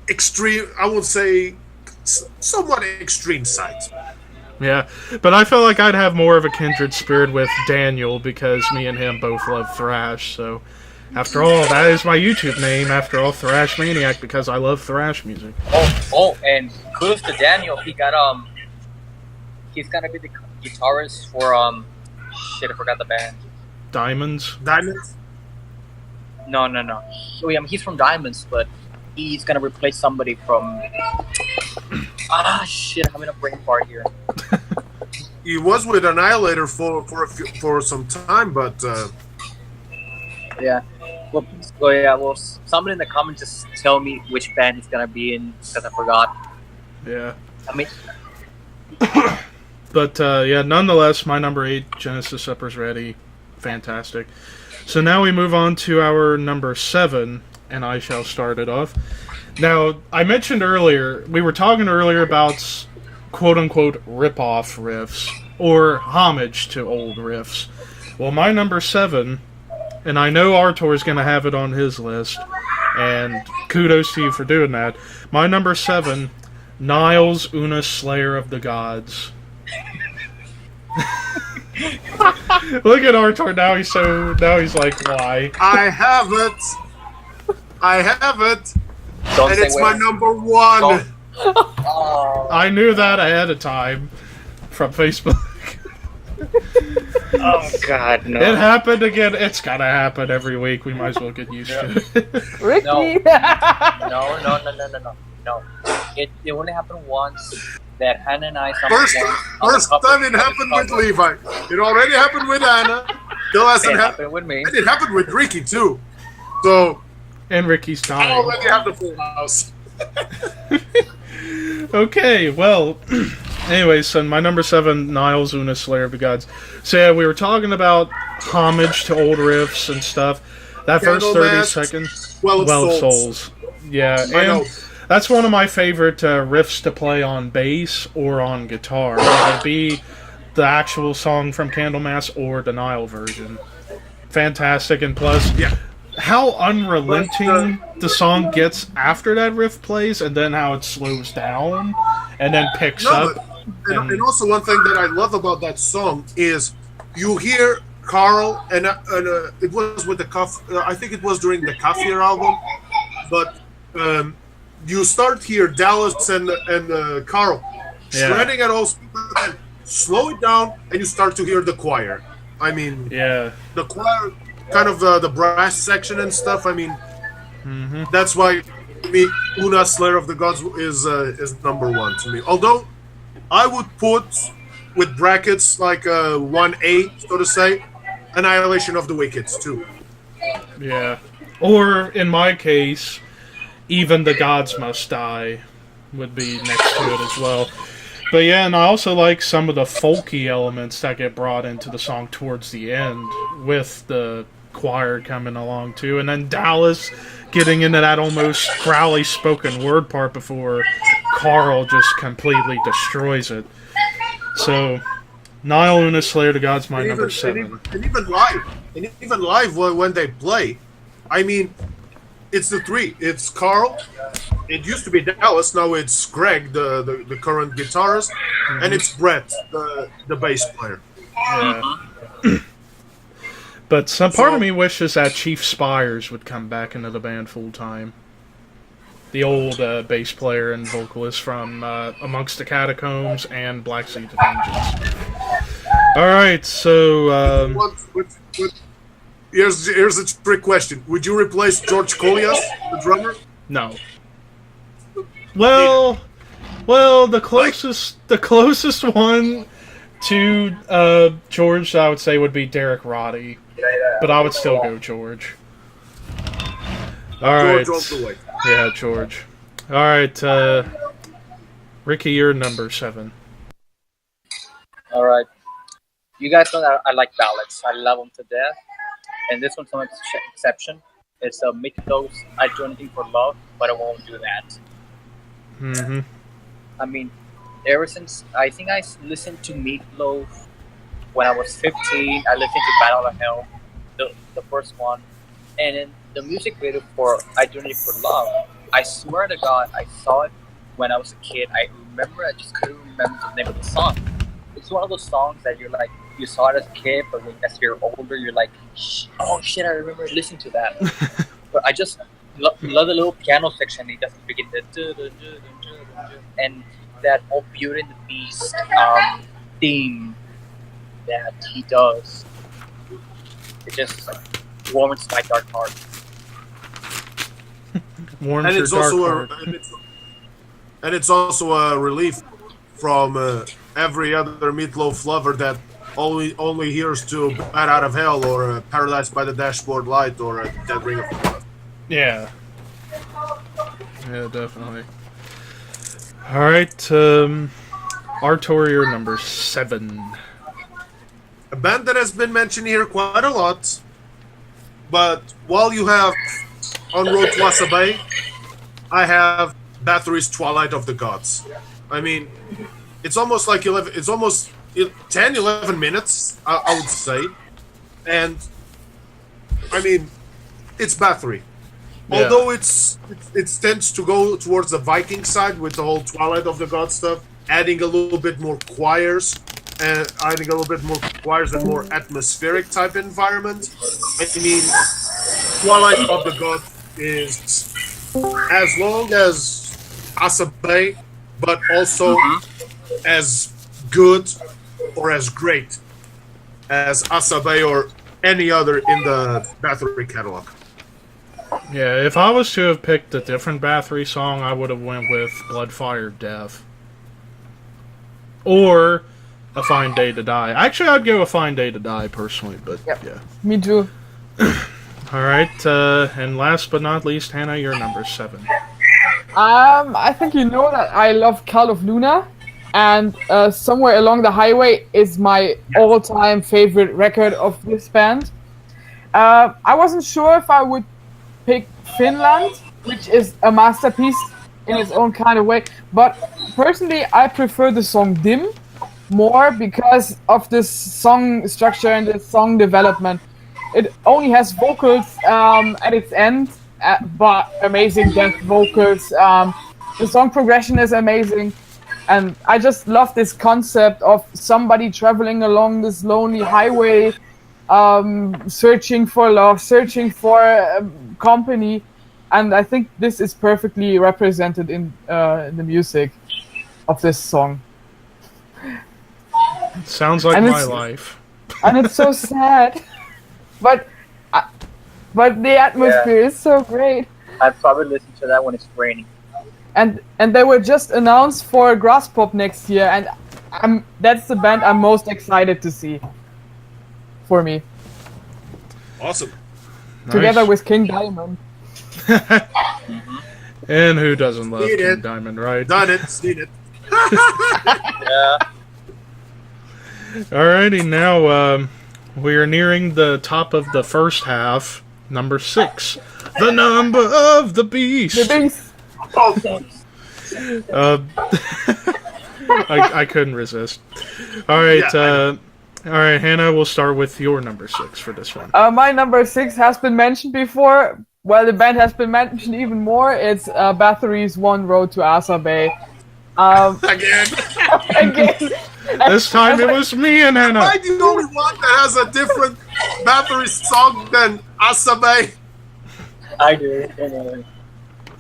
Speaker 2: extreme, I would say, somewhat extreme side.
Speaker 1: Yeah, but I feel like I'd have more of a kindred spirit with Daniel, because me and him both love thrash. So, after all, that is my YouTube name, after all, Thrash Maniac, because I love thrash music.
Speaker 3: Oh, and kudos to Daniel. He's gonna be the guitarist for I forgot the band.
Speaker 1: Diamonds?
Speaker 3: No. So, he's from Diamonds, but he's gonna replace somebody from. I'm having a brain fart here.
Speaker 2: He was with Annihilator for some time, but
Speaker 3: yeah. Well, somebody in the comments just tell me which band he's gonna be in, because I forgot.
Speaker 1: Yeah.
Speaker 3: I mean.
Speaker 1: But nonetheless, my number 8, Genesis Supper's Ready, fantastic. So now we move on to our number 7, and I shall start it off. Now, I mentioned earlier, we were talking earlier about quote-unquote rip-off riffs, or homage to old riffs. Well, my number 7, and I know Artur is going to have it on his list, and kudos to you for doing that. My number 7, Niles Una, Slayer of the Gods. Look at Artur now. He's like, why?
Speaker 2: I have it.
Speaker 3: Don't
Speaker 2: and it's my number 1.
Speaker 3: Oh.
Speaker 1: I knew that ahead of time from Facebook.
Speaker 3: Oh God, no!
Speaker 1: It happened again. It's gotta happen every week. We might as well get used to it.
Speaker 4: Ricky!
Speaker 3: No. It only happened once. That Hannah and I.
Speaker 2: First time it happened with Levi. It already happened with Anna. Still hasn't happened
Speaker 3: with me.
Speaker 2: And it happened with Ricky too. So.
Speaker 1: And Ricky's dying.
Speaker 2: I already have the full house.
Speaker 1: Okay, well, anyways, so my number 7, Niles Una, Slayer of the Gods. So yeah, we were talking about homage to old riffs and stuff. That first 30 seconds, Well of Souls. Yeah, and that's one of my favorite riffs to play on bass or on guitar. Whether it be the actual song from Candlemass or the Nile version. Fantastic, and plus, how unrelenting the song gets after that riff plays, and then how it slows down and then picks up.
Speaker 2: And also one thing that I love about that song is you hear Carl, and it was with the I think it was during the Kafir album, but you start here Dallas and Carl shredding at all speed, and slow it down, and you start to hear the choir. I mean, the choir. Kind of the brass section and stuff. I mean, that's why Una, Slayer of the Gods is number 1 to me. Although I would put with brackets like 1A, so to say, Annihilation of the Wickeds too.
Speaker 1: Yeah, or in my case, Even the Gods Must Die would be next to it as well. But yeah, and I also like some of the folky elements that get brought into the song towards the end, with the choir coming along too, and then Dallas getting into that almost growly spoken word part before Carl just completely destroys it. So, Nile Una, Slayer of the Gods, my number 7.
Speaker 2: And even live when they play, I mean, it's the 3. It's Carl. It used to be Dallas. Now it's Greg, the current guitarist, and it's Brett, the bass player.
Speaker 1: Yeah. But some part of me wishes that Chief Spires would come back into the band full time. the old bass player and vocalist from Amongst the Catacombs and Black Sea to Vengeance. All right, so
Speaker 2: here's a trick question: would you replace George Kolias, the drummer?
Speaker 1: no. Well, the closest one to George, I would say, would be Derek Roddy, but I would still go George. All right.
Speaker 2: George all the way.
Speaker 1: Yeah, George. All right, Ricky, you're number 7.
Speaker 3: All right. You guys know that I like ballads. I love them to death. And this one's an exception. It's a Meatloaf's "I'd Do Anything for Love, but I Won't Do That."
Speaker 1: Mm-hmm.
Speaker 3: I mean, ever since I think I listened to Meatloaf when I was 15, I listened to Battle of Hell, the first one, and then the music video for "I Do Anything for Love." I swear to God, I saw it when I was a kid. I remember, I just couldn't remember the name of the song. It's one of those songs that you're like, you saw it as a kid, but as you're older, you're like, oh shit, I remember listening to that. But I just love the little piano section. It doesn't begin the and that whole Beauty and the Beast theme that he does. It just like warms my dark heart.
Speaker 1: Warms your dark heart.
Speaker 2: And it's also a relief from every other Meatloaf lover that only hears to "Bat Out of Hell" or "Paradise by the Dashboard Light" or "Dead Ring of Blood."
Speaker 1: Yeah. Yeah, definitely. All right, Artur, you're number 7.
Speaker 2: A band that has been mentioned here quite a lot, but while you have "On Road to Asabe," I have Bathory's "Twilight of the Gods." I mean, it's almost like 10-11 minutes, I would say, and I mean, it's Bathory.
Speaker 1: Yeah.
Speaker 2: Although it tends to go towards the Viking side with the whole Twilight of the Gods stuff, adding a little bit more choirs and more atmospheric type environment. I mean, Twilight of the Gods is as long as Asabe, but also as good or as great as Asabe or any other in the Bathory catalog.
Speaker 1: Yeah, if I was to have picked a different Bathory song, I would have went with "Blood, Fire, Death." Or "A Fine Day to Die." Actually, I'd go "A Fine Day to Die" personally, but yeah.
Speaker 4: Me too.
Speaker 1: All right, and last but not least, Hannah, you're number 7.
Speaker 4: I think you know that I love Cult of Luna, and Somewhere Along the Highway is my all-time favorite record of this band. I wasn't sure if I would pick Finland, which is a masterpiece in its own kind of way, but personally I prefer the song Dim more because of this song structure and the song development. It only has vocals at its end, but amazing death vocals. The song progression is amazing, and I just love this concept of somebody traveling along this lonely highway, searching for love, searching for company, and I think this is perfectly represented in the music of this song.
Speaker 1: Sounds like my life.
Speaker 4: And it's so sad, but the atmosphere is so great.
Speaker 3: I'd probably listen to that when it's raining.
Speaker 4: And they were just announced for Grass Pop next year, and that's the band I'm most excited to see. For me,
Speaker 2: Awesome.
Speaker 4: together
Speaker 1: Nice.
Speaker 4: with King Diamond.
Speaker 1: And who doesn't love
Speaker 2: Seen
Speaker 1: King
Speaker 2: it.
Speaker 1: Diamond, right?
Speaker 2: Done it. Seen it.
Speaker 3: Yeah.
Speaker 1: Alrighty, now we are nearing the top of the first half. Number 6, the number of the beast.
Speaker 4: The Beast.
Speaker 1: I couldn't resist. All right,
Speaker 2: Yeah,
Speaker 1: all right, Hannah. We'll start with your number 6 for this one.
Speaker 4: My number 6 has been mentioned before. Well, the band has been mentioned even more. It's Bathory's "One Road to Asabe."
Speaker 2: Again.
Speaker 4: Again.
Speaker 1: This time it was me and
Speaker 2: Am
Speaker 1: Hannah.
Speaker 2: I the only one that has a different Bathory song than Asabe?
Speaker 3: I do. Anyway.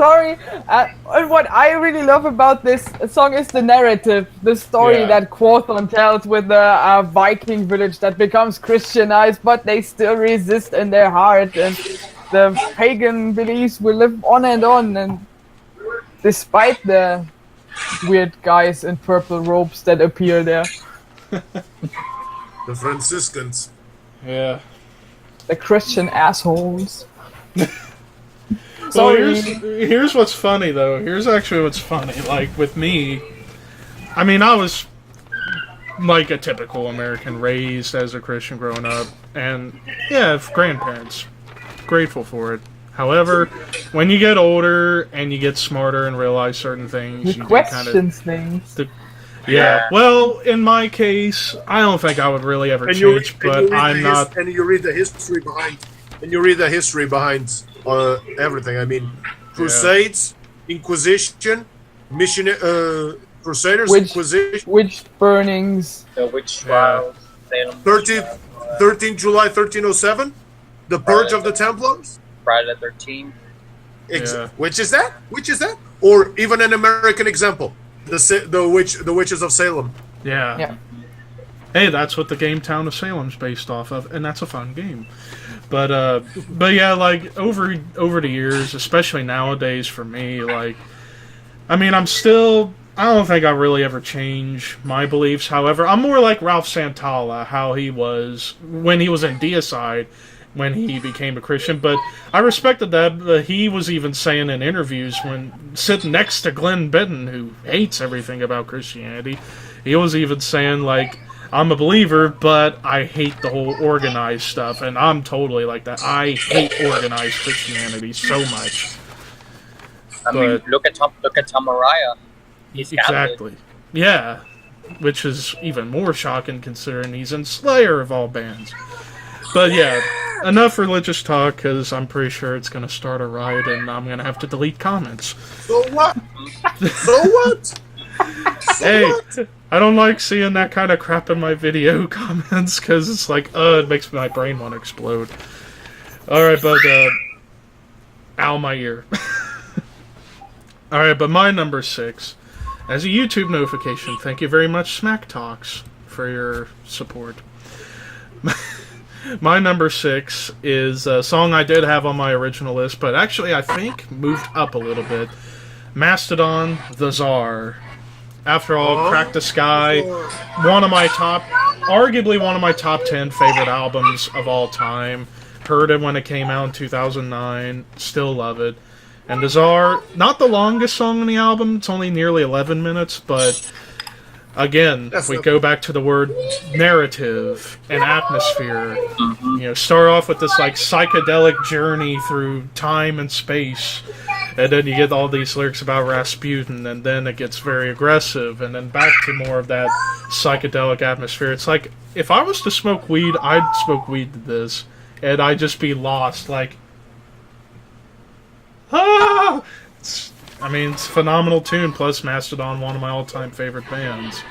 Speaker 4: story. And what I really love about this song is the narrative, the story that Quorthon tells with the Viking village that becomes Christianized, but they still resist in their heart, and the pagan beliefs will live on, and despite the weird guys in purple robes that appear there.
Speaker 2: The Franciscans.
Speaker 1: Yeah.
Speaker 4: The Christian assholes.
Speaker 1: Well, here's what's funny, though. Here's actually what's funny. Like, with me, I mean, I was like a typical American, raised as a Christian growing up. And, yeah, grandparents. Grateful for it. However, when you get older and you get smarter and realize certain things,
Speaker 4: you question things.
Speaker 1: Yeah. Well, in my case, I don't think I would really ever change, but I'm not.
Speaker 2: And you read the history behind. And you read the history behind everything. I mean, Crusades, Inquisition, Crusaders, Inquisition,
Speaker 4: witch burnings,
Speaker 3: the witch trials,
Speaker 2: 13 July 1307, the Purge of the Templars,
Speaker 3: Friday the 13th.
Speaker 2: Which is that? Or even an American example, the witches of Salem.
Speaker 1: Yeah. Hey, that's what the game Town of Salem's based off of, and that's a fun game. But yeah, like over the years, especially nowadays for me, like, I mean, I don't think I really ever change my beliefs. However, I'm more like Ralph Santalla, how he was when he was in Deicide, when he became a Christian. But I respected that. He was even saying in interviews, when sitting next to Glenn Benton, who hates everything about Christianity, he was even saying, like, I'm a believer, but I hate the whole organized stuff, and I'm totally like that. I hate organized Christianity so much.
Speaker 3: I mean, look at Tom Araya. He's
Speaker 1: exactly. Yeah, which is even more shocking considering he's in Slayer of all bands. But yeah, enough religious talk, because I'm pretty sure it's going to start a riot, and I'm going to have to delete comments.
Speaker 2: So what? So what?
Speaker 1: Hey, I don't like seeing that kind of crap in my video comments, because it's like, it makes my brain want to explode. Alright, but, ow, my ear. Alright, but my number 6, as a YouTube notification, thank you very much, Smack Talks, for your support. My number 6 is a song I did have on my original list, but actually I think moved up a little bit. Mastodon, The Czar. After all, Crack the Sky, arguably one of my top 10 favorite albums of all time. Heard it when it came out in 2009, still love it. And The Czar, not the longest song on the album, it's only nearly 11 minutes, but again, if we go back to the word narrative and atmosphere, start off with this like psychedelic journey through time and space, and then you get all these lyrics about Rasputin, and then it gets very aggressive, and then back to more of that psychedelic atmosphere. It's like, if I was to smoke weed, I'd smoke weed to this, and I'd just be lost, like, it's a phenomenal tune, plus Mastodon, one of my all-time favorite bands.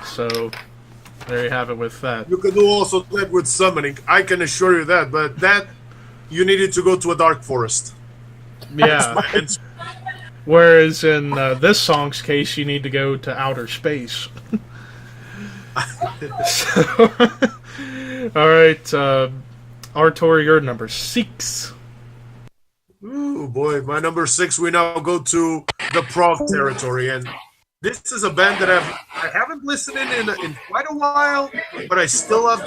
Speaker 1: So, there you have it with that.
Speaker 2: You can do also that with summoning, I can assure you that, but that, you needed to go to a dark forest.
Speaker 1: Yeah. Whereas in this song's case, you need to go to outer space. Alright, Artur, you're number 6.
Speaker 2: Ooh, boy, my number 6, we now go to the prog territory, and this is a band that I haven't listened in quite a while, but I still love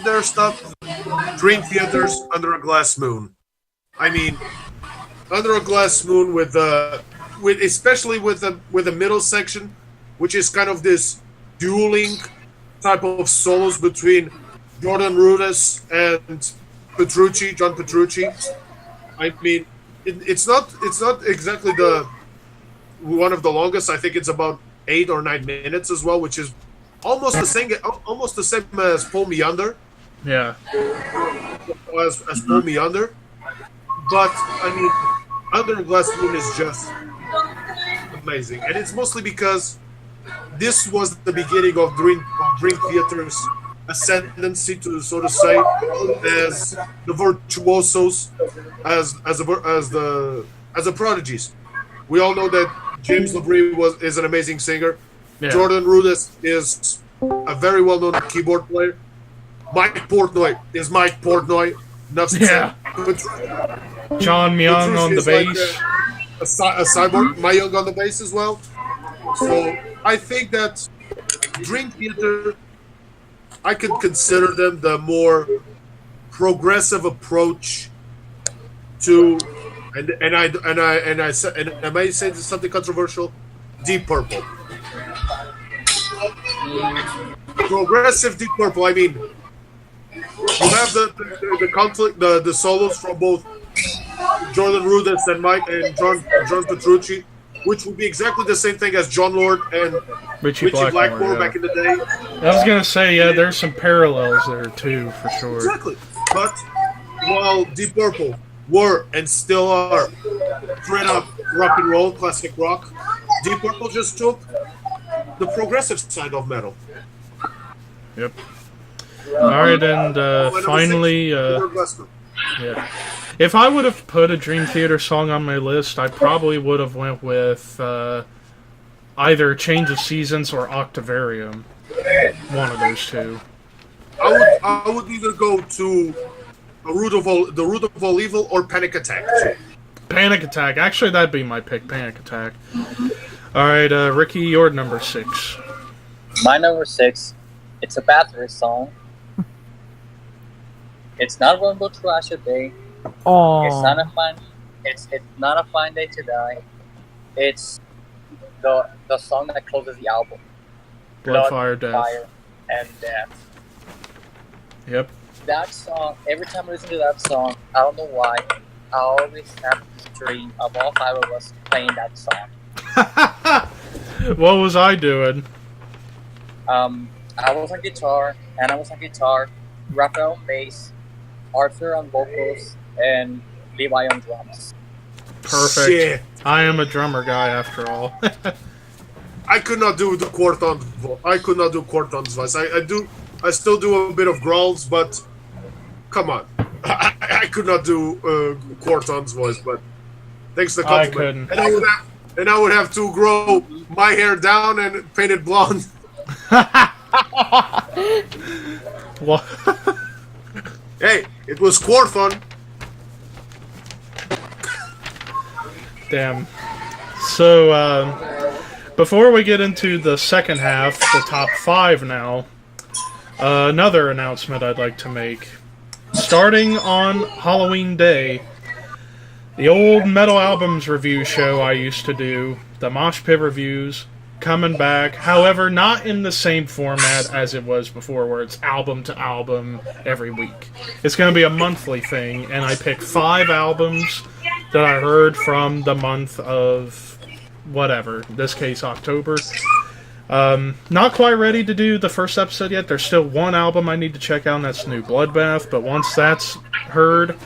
Speaker 2: their stuff. Dream Theater's Under a Glass Moon. I mean, Under a Glass Moon especially with the middle section, which is kind of this dueling type of solos between Jordan Rudess and John Petrucci. I mean, it's not exactly one of the longest. I think it's about 8 or 9 minutes as well, which is almost the same as Pull Me Under.
Speaker 1: Yeah.
Speaker 2: As Pull Me Under. But I mean, Under a Glass Moon is just amazing, and it's mostly because this was the beginning of Dream Theater's ascendancy, to so to say, as the virtuosos, as the as a prodigies. We all know that James Labrie is an amazing singer.
Speaker 1: Yeah.
Speaker 2: Jordan Rudess is a very well-known keyboard player. Mike Portnoy is Mike Portnoy. Enough
Speaker 1: Yeah. John Myung on the bass.
Speaker 2: Like a cyborg. Myung on the bass as well. So I think that Dream Theater, I could consider them the more progressive approach to, and I may say this is something controversial, Deep Purple. Progressive Deep Purple. I mean, you have the conflict, the solos from both Jordan Rudess and John Petrucci, which would be exactly the same thing as John Lord and Richie Blackmore back in the day.
Speaker 1: I was gonna say, yeah, there's some parallels there too, for sure.
Speaker 2: Exactly. But while Deep Purple were and still are straight up rock and roll, classic rock, Deep Purple just took the progressive side of metal.
Speaker 1: Yep. All right, and finally, yeah. If I would have put a Dream Theater song on my list, I probably would have went with either Change of Seasons or Octavarium. One of those two.
Speaker 2: I would either go to the Root of All Evil or Panic Attack.
Speaker 1: Panic Attack. Actually, that'd be my pick, Panic Attack. All right, Ricky, your number 6.
Speaker 3: My number 6, it's a Battery song. It's not Rumble to Asha Bay.
Speaker 4: Oh.
Speaker 3: It's not a fine day to die. It's the song that closes the album.
Speaker 1: Blood, Fire, Death.
Speaker 3: Fire, and Death.
Speaker 1: Yep.
Speaker 3: That song, every time I listen to that song, I don't know why, I always have this dream of all 5 of us playing that song.
Speaker 1: What was I doing?
Speaker 3: I was on guitar, and I was on guitar, Raphael on bass, Artur on vocals, and Levi on drums.
Speaker 1: Perfect.
Speaker 2: Shit.
Speaker 1: I am a drummer guy after all.
Speaker 2: I could not do the Quarton's voice. I still do a bit of growls, but come on. I could not do Quarton's voice, but thanks to the compliment.
Speaker 1: I couldn't.
Speaker 2: And I would have to grow my hair down and paint it blonde.
Speaker 1: What?
Speaker 2: Hey, it was Quarton.
Speaker 1: Damn. So, before we get into the second half, the top 5 now, another announcement I'd like to make. Starting on Halloween Day, the old Metal Albums review show I used to do, the Mosh Pit reviews, coming back. However, not in the same format as it was before, where it's album to album every week. It's going to be a monthly thing, and I pick 5 albums that I heard from the month of whatever, in this case October. Not quite ready to do the first episode yet. There's still one album I need to check out, and that's New Bloodbath. But once that's heard,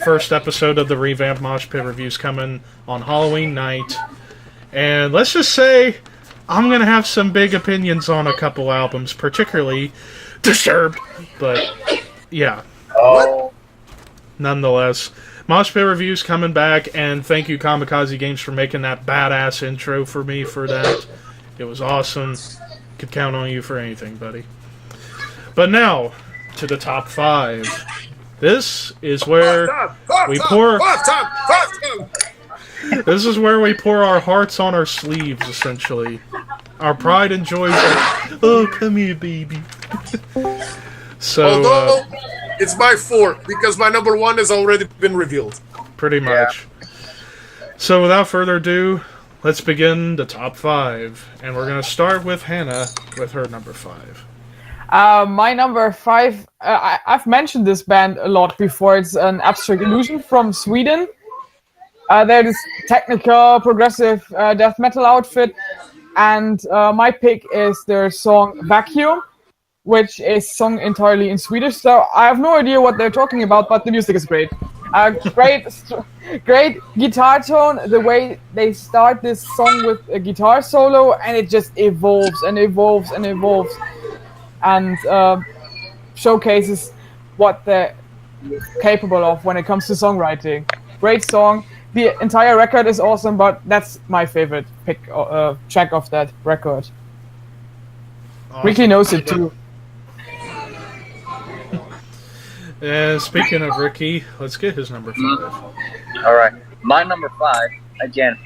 Speaker 1: first episode of the revamped Mosh Pit reviews coming on Halloween night. And let's just say I'm going to have some big opinions on a couple albums, particularly Disturbed. But, yeah.
Speaker 3: Oh.
Speaker 1: Nonetheless, Mosh Pit reviews coming back, and thank you Kamikaze Games for making that badass intro for me for that. It was awesome. Could count on you for anything, buddy. But now, to the top 5. This is where we pour... This is where we pour our hearts on our sleeves, essentially. Our pride and joy. Oh, come here, baby. So,
Speaker 2: although it's my 4, because my number 1 has already been revealed.
Speaker 1: Pretty much. Yeah. So, without further ado, let's begin the top 5. And we're going to start with Hannah with her number 5.
Speaker 4: My number 5, I've mentioned this band a lot before. It's an Abstract Illusion from Sweden. They're this technical, progressive death metal outfit. And my pick is their song Vacuum, which is sung entirely in Swedish. So I have no idea what they're talking about, but the music is great. Great guitar tone. The way they start this song with a guitar solo, and it just evolves and evolves and evolves. And showcases what they're capable of when it comes to songwriting. Great song. the entire record is awesome, but that's my favorite track of that record.
Speaker 1: Awesome.
Speaker 4: Ricky knows it too.
Speaker 1: Speaking of Ricky, let's get his number 5.
Speaker 3: All right, my number 5 again.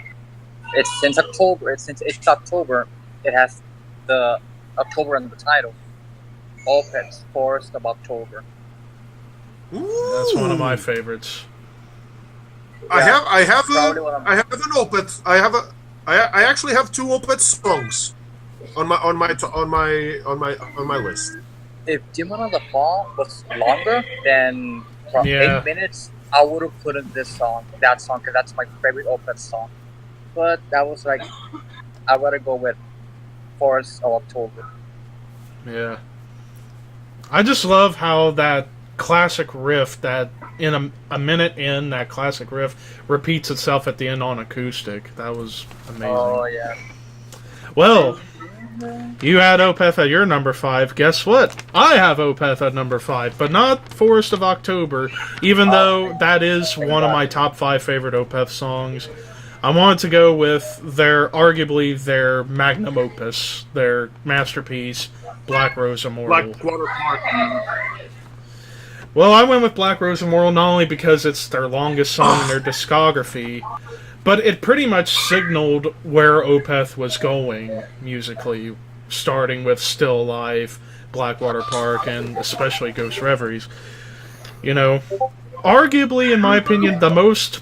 Speaker 3: Since it's October, it has the October in the title. Opeth's Forest of October.
Speaker 2: Ooh.
Speaker 1: That's one of my favorites.
Speaker 2: I have an Opeth. I actually have 2 Opeth songs on my list.
Speaker 3: If Demon of the Fall was longer than from 8 minutes, I would have put in that song, because that's my favorite Opeth song. But that was like, I gotta go with Forest of October.
Speaker 1: Yeah. I just love how that classic riff, that in a minute in, that classic riff repeats itself at the end on acoustic. That was amazing.
Speaker 3: Oh, yeah.
Speaker 1: Well, you had Opeth at your number 5. Guess what? I have Opeth at number 5, but not Forest of October, even though that is one of my top 5 favorite Opeth songs. I wanted to go with arguably their magnum opus, their masterpiece, Black Rose Immortal.
Speaker 2: Blackwater Park.
Speaker 1: Well, I went with Black Rose Immortal not only because it's their longest song in their discography, but it pretty much signaled where Opeth was going musically, starting with Still Alive, Blackwater Park, and especially Ghost Reveries. You know, arguably, in my opinion, the most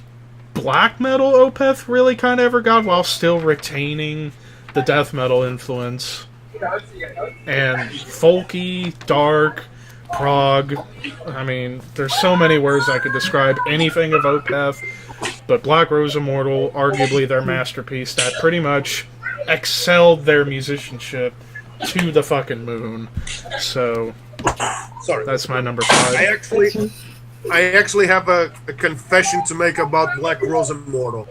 Speaker 1: black metal Opeth really kind of ever got, while still retaining the death metal influence. And folky, dark, prog. I mean, there's so many words I could describe anything of Opeth, but Black Rose Immortal, arguably their masterpiece, that pretty much excelled their musicianship to the fucking moon. So,
Speaker 2: Sorry,
Speaker 1: that's my number 5.
Speaker 2: I actually have a confession to make about Black Rose Immortal.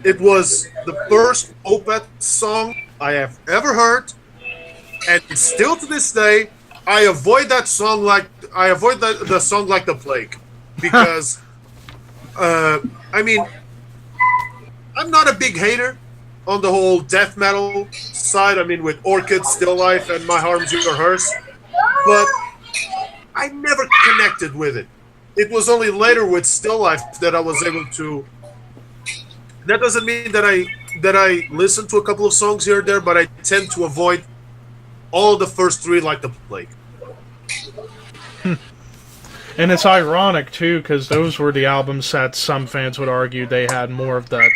Speaker 2: It was the first Opeth song I have ever heard, and still to this day, I avoid that song the song like the plague, because I mean, I'm not a big hater on the whole death metal side. I mean, with Orchid, Still Life, and My Harm's Your Hearse, but I never connected with it. It was only later with Still Life that I was able to. That doesn't mean that I listen to a couple of songs here or there, but I tend to avoid all of the first 3 like the plague.
Speaker 1: And it's ironic, too, because those were the albums that some fans would argue they had more of that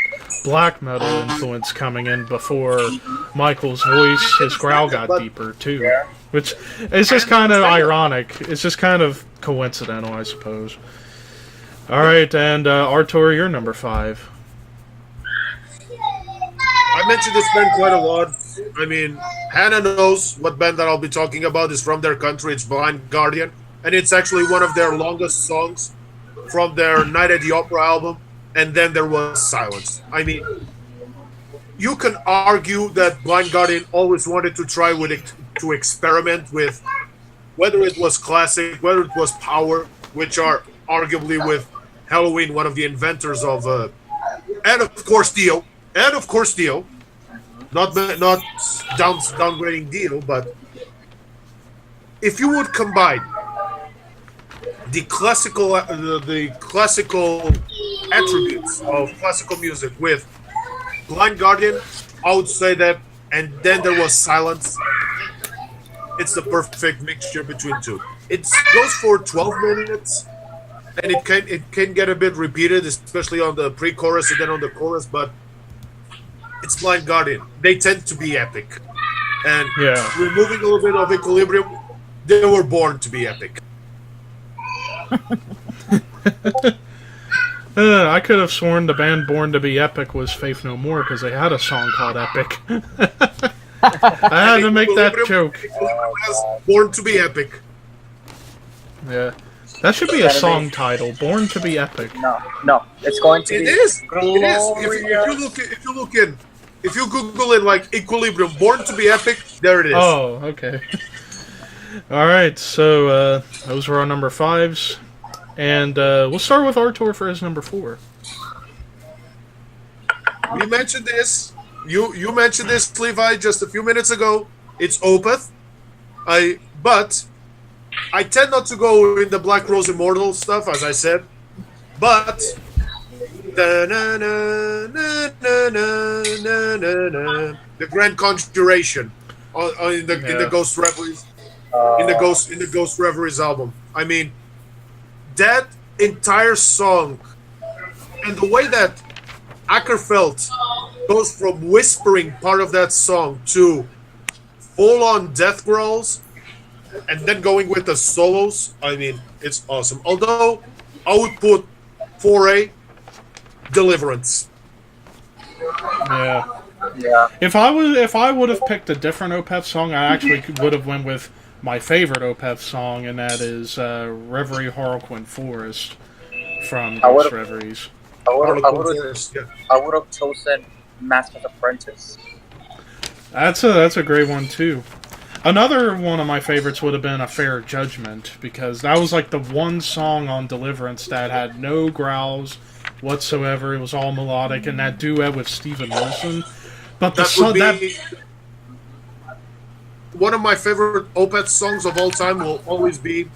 Speaker 1: black metal influence coming in before Michael's voice, his growl got deeper, too. Which is just kind of ironic. It's just kind of coincidental, I suppose. Alright, and Artur, you're number 5.
Speaker 2: I mentioned this band quite a lot. I mean, Hannah knows what band that I'll be talking about is from their country. It's Blind Guardian. And it's actually one of their longest songs from their Night at the Opera album. And then there was Silence. I mean, you can argue that Blind Guardian always wanted to try to experiment with whether it was classic, whether it was power, which are arguably with Halloween one of the inventors of, and of course Dio, not downgrading Dio, but if you would combine the classical attributes of classical music with Blind Guardian, I would say that, and then there was Silence. It's the perfect mixture between two. It goes for 12 minutes, and it can get a bit repeated, especially on the pre-chorus and then on the chorus, but it's Blind Guardian. They tend to be epic. And removing a little bit of equilibrium, they were born to be epic.
Speaker 1: I could have sworn the band Born to be Epic was Faith No More because they had a song called Epic. I had to make that joke.
Speaker 2: Born to be Epic.
Speaker 1: Yeah. That should be a song title. Born to be Epic.
Speaker 3: No. It's going to be...
Speaker 2: It is. If you Google it like Equilibrium, Born to be Epic, there it is.
Speaker 1: Oh, okay. Alright, so those were our number 5s. And we'll start with Artur for his number 4.
Speaker 2: We mentioned this. You mentioned this, Levi, just a few minutes ago. It's Opeth. But I tend not to go in the Black Rose Immortal stuff, as I said. But the Grand Conjuration in the Ghost Reveries in the Ghost Reveries album. I mean, that entire song and the way that Ackerfeld goes from whispering part of that song to full-on death growls and then going with the solos, I mean, it's awesome. Although I would put 4A Deliverance.
Speaker 1: Yeah.
Speaker 3: Yeah.
Speaker 1: If I would have picked a different Opeth song, I actually would have went with my favorite Opeth song, and that is Reverie Harlequin Forest from Ghost Reveries.
Speaker 3: I would have chosen Master's Apprentice.
Speaker 1: That's a great one too. Another one of my favorites would have been A Fair Judgment, because that was like the one song on Deliverance that had no growls whatsoever. It was all melodic, and that duet with Steven Wilson. But
Speaker 2: one of my favorite Opeth songs of all time will always be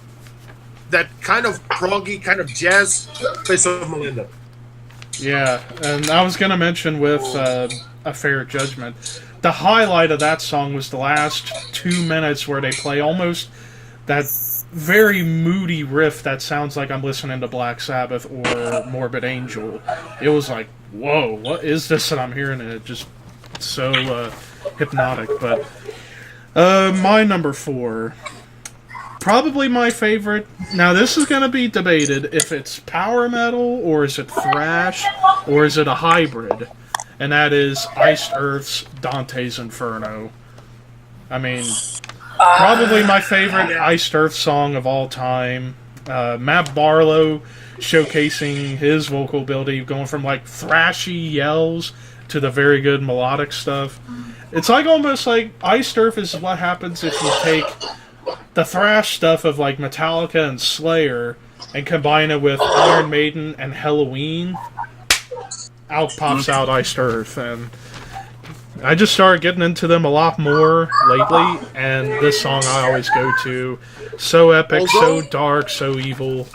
Speaker 2: that kind of proggy, kind of jazz Face of Melinda.
Speaker 1: Yeah, and I was going to mention with A Fair Judgment, the highlight of that song was the last 2 minutes where they play almost that very moody riff that sounds like I'm listening to Black Sabbath or Morbid Angel. It was like, whoa, what is this that I'm hearing? And it just so hypnotic. But my number 4, probably my favorite. Now this is going to be debated if it's power metal or is it thrash or is it a hybrid. And that is Iced Earth's Dante's Inferno. I mean, probably my favorite Iced Earth song of all time. Matt Barlow showcasing his vocal ability, going from like thrashy yells to the very good melodic stuff. It's like almost like Iced Earth is what happens if you take the thrash stuff of like Metallica and Slayer and combine it with Iron Maiden and Halloween. Out pops out Iced Earth, and I just started getting into them a lot more lately, and this song I always go to. So epic, so dark, so evil.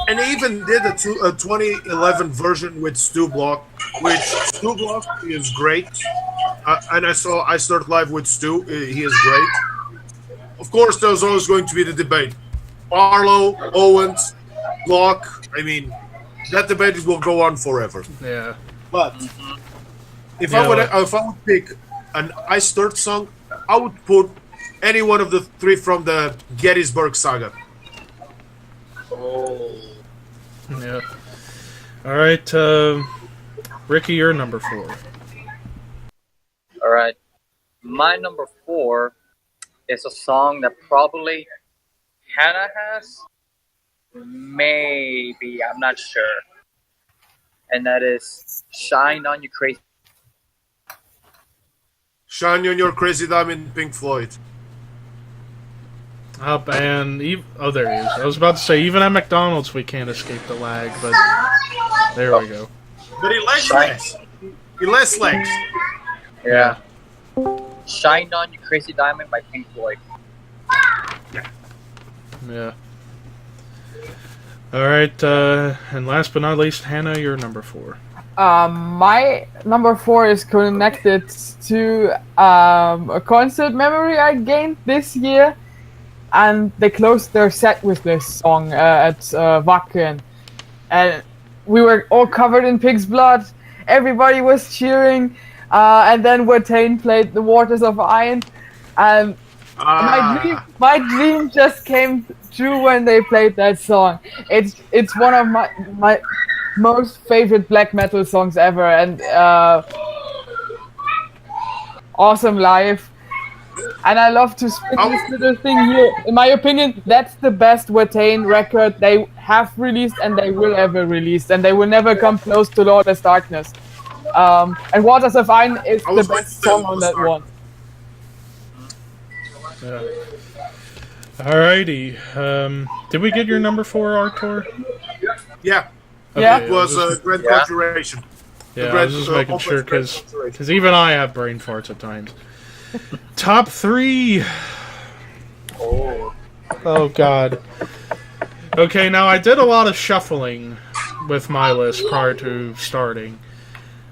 Speaker 2: And they even did a 2011 version with Stu Block, which Stu Block is great. And I saw Iced Earth live with Stu. He is great. Of course, there's always going to be the debate. Barlow, Owens, Block, I mean, that debate will go on forever.
Speaker 1: Yeah.
Speaker 2: But if I would pick an Iced Earth song, I would put any one of the 3 from the Gettysburg Saga.
Speaker 3: Oh.
Speaker 1: Yeah. All right, Ricky, you're number 4.
Speaker 3: All right. My number 4 is a song that probably Hannah has. Maybe, I'm not sure. And that is Shine on You Crazy.
Speaker 2: Shine on Your Crazy Diamond, Pink Floyd.
Speaker 1: Up and there he is. I was about to say, even at McDonald's we can't escape the lag, but there we go.
Speaker 2: But he less legs. He less legs.
Speaker 3: Yeah. Shine on You Crazy Diamond by Pink Floyd.
Speaker 1: Yeah. All right, and last but not least, Hannah, you're number 4.
Speaker 4: My number 4 is connected to a concert memory I gained this year, and they closed their set with this song at Wacken, and we were all covered in pig's blood. Everybody was cheering, and then Watain played The Waters of Iron, and my dream just came true when they played that song. It's one of my most favorite black metal songs ever, and awesome live. And I love to spin this little thing here. In my opinion, that's the best Watain record they have released and they will ever release, and they will never come close to Lawless Darkness. And Waters of Iron is the best song on that one.
Speaker 1: Yeah. Alrighty. Did we get your number 4, Artur?
Speaker 2: Yeah.
Speaker 4: Yeah.
Speaker 2: It was Grand Conjuration.
Speaker 1: Yeah, I was just making sure, because even I have brain farts at times. Top 3. Oh, God. Okay, now I did a lot of shuffling with my list prior to starting.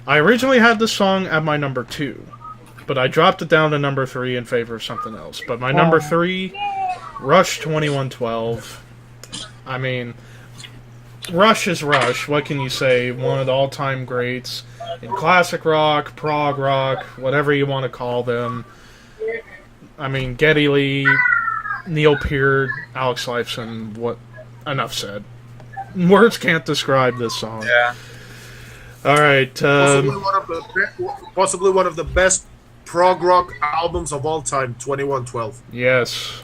Speaker 1: I originally had this song at my number 2, but I dropped it down to number 3 in favor of something else. But my number 3, Rush 2112. I mean, Rush is Rush. What can you say? One of the all-time greats in classic rock, prog rock, whatever you want to call them. I mean, Geddy Lee, Neil Peart, Alex Lifeson. What? Enough said. Words can't describe this song.
Speaker 3: Yeah.
Speaker 1: All right.
Speaker 2: Possibly one of the best prog rock albums of all time. 2112.
Speaker 1: Yes.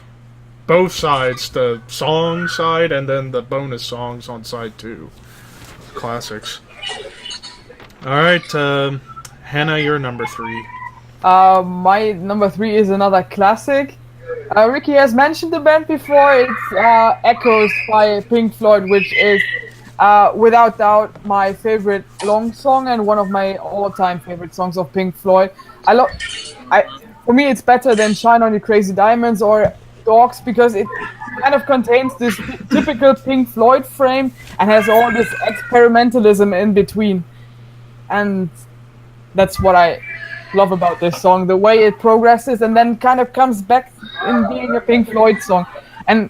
Speaker 1: Both sides, the song side and then the bonus songs on side 2. Classics. Alright, Hannah, you're number 3.
Speaker 4: My number 3 is another classic. Ricky has mentioned the band before. It's Echoes by Pink Floyd, which is without doubt my favorite long song and one of my all-time favorite songs of Pink Floyd. For me, it's better than Shine On You Crazy Diamonds or Dogs, because it kind of contains this typical Pink Floyd frame and has all this experimentalism in between. And that's what I love about this song, the way it progresses and then kind of comes back in being a Pink Floyd song. And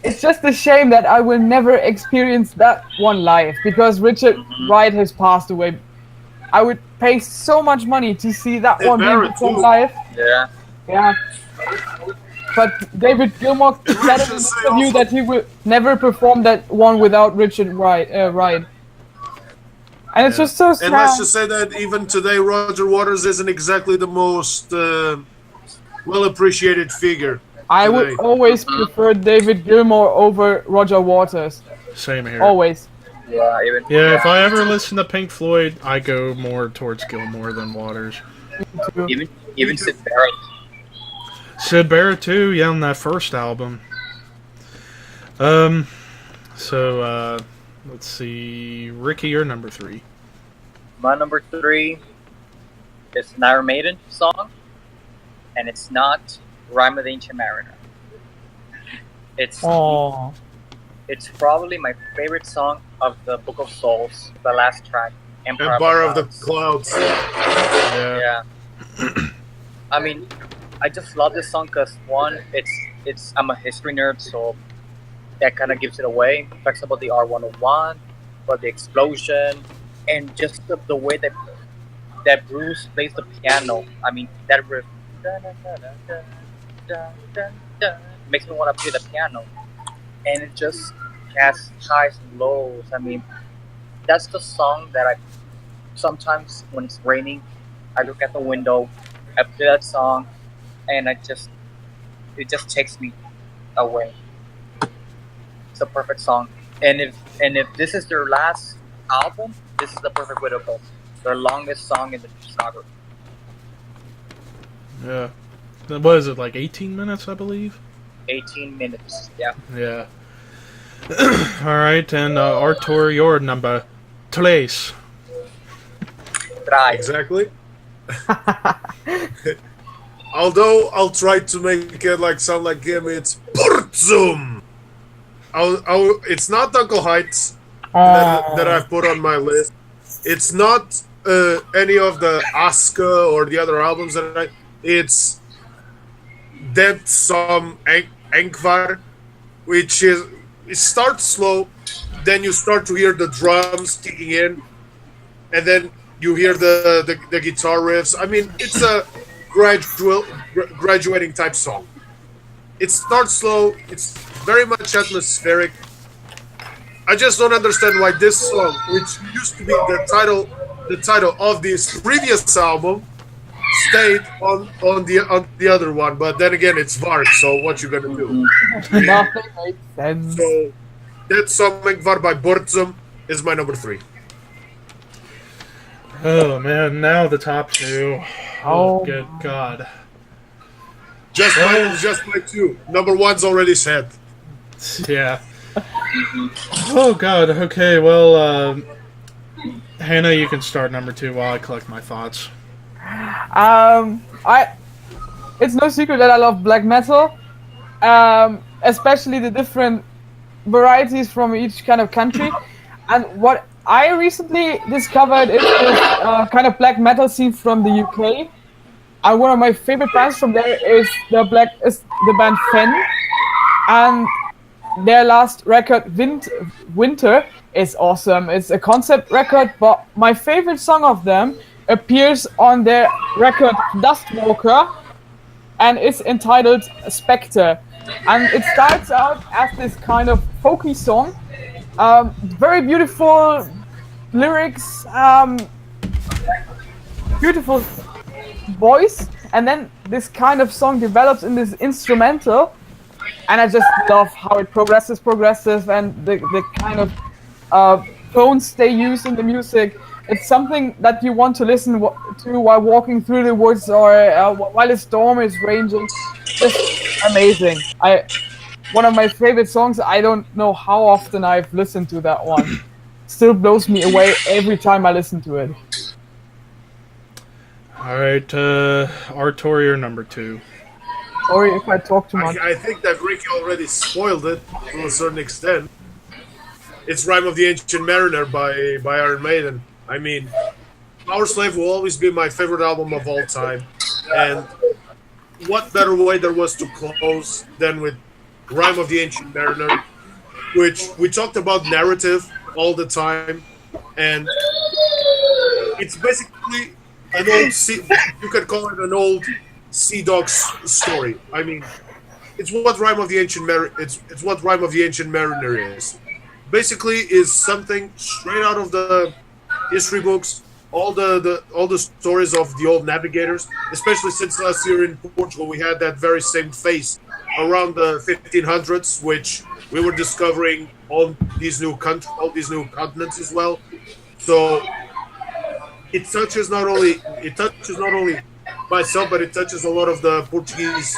Speaker 4: it's just a shame that I will never experience that one live, because Richard Wright has passed away. I would pay so much money to see that one being performed live. Yeah. But David Gilmour said in an interview that he will never perform that one without Richard Wright. And it's just so sad.
Speaker 2: And let's just say that even today, Roger Waters isn't exactly the most well-appreciated figure.
Speaker 4: I would always prefer David Gilmour over Roger Waters.
Speaker 1: Same here.
Speaker 4: Always.
Speaker 1: Yeah, if I ever listen to Pink Floyd, I go more towards Gilmour than Waters.
Speaker 3: Even Sid Barrett.
Speaker 1: Sid Barrett too, yeah, on that first album. So let's see, Ricky, you're number 3.
Speaker 3: My number 3 is an Iron Maiden song, and it's not "Rime of the Ancient Mariner." It's probably my favorite song of the Book of Souls, the last track,
Speaker 2: Empire of the Clouds.
Speaker 3: Yeah. I mean, I just love this song because one, I'm a history nerd, so that kind of gives it away. Talks about the R101, about the explosion, and just the way that Bruce plays the piano. I mean, that riff makes me want to play the piano, and it just casts highs and lows. I mean, that's the song that I sometimes when it's raining, I look at the window, I play that song, and it just takes me away. It's a perfect song, and if this is their last album, this is the perfect way to go. Their longest song in the discography.
Speaker 1: Yeah. What is it, like 18 minutes, I believe?
Speaker 3: 18 minutes, yeah.
Speaker 1: Yeah. Alright, and Artur, your number 3.
Speaker 3: Try.
Speaker 2: Exactly. Although I'll try to make it sound like him, it's Burzum. It's not Uncle Heights that I've put on my list. It's not any of the Aska or the other albums it's Dead Som Enkvar, which is, it starts slow, then you start to hear the drums kicking in, and then you hear the guitar riffs. I mean, it's a graduating type song. It starts slow, it's very much atmospheric. I just don't understand why this song, which used to be the title of this previous album, stayed on the other one. But then again, it's Varg, so what you gonna do?
Speaker 4: Nothing makes sense.
Speaker 2: So that song Var by Burzum is my number 3.
Speaker 1: Oh man, now the top 2. Oh, good God.
Speaker 2: Just my 2. Number 1's already said.
Speaker 1: Yeah. Oh God. Okay. Well, Hannah, you can start number 2 while I collect my thoughts.
Speaker 4: It's no secret that I love black metal, especially the different varieties from each kind of country. And what I recently discovered is this kind of black metal scene from the UK. And one of my favorite bands from there is the band Fen, and their last record, Winter, is awesome. It's a concept record, but my favorite song of them appears on their record Dustwalker, and it's entitled Spectre. And it starts out as this kind of folky song, very beautiful lyrics, beautiful voice, and then this kind of song develops in this instrumental, and I just love how it progresses, and the kind of tones they use in the music. It's something that you want to listen to while walking through the woods or while a storm is raging. Just amazing. One of my favorite songs. I don't know how often I've listened to that one. Still blows me away every time I listen to it.
Speaker 1: Alright, Artur, you're number 2.
Speaker 4: Sorry if I talk too much.
Speaker 2: I think that Ricky already spoiled it to a certain extent. It's Rime of the Ancient Mariner by Iron Maiden. I mean, Power Slave will always be my favorite album of all time. And what better way there was to close than with Rime of the Ancient Mariner, which we talked about narrative all the time. And it's basically an old you could call it an old Sea Dog's story. I mean, it's what Rime of the Ancient Mariner is. Basically, is something straight out of the history books. All the stories of the old navigators, especially since last year in Portugal we had that very same phase around the 1500s, which we were discovering all these new continents as well. So it touches not only myself, but it touches a lot of the Portuguese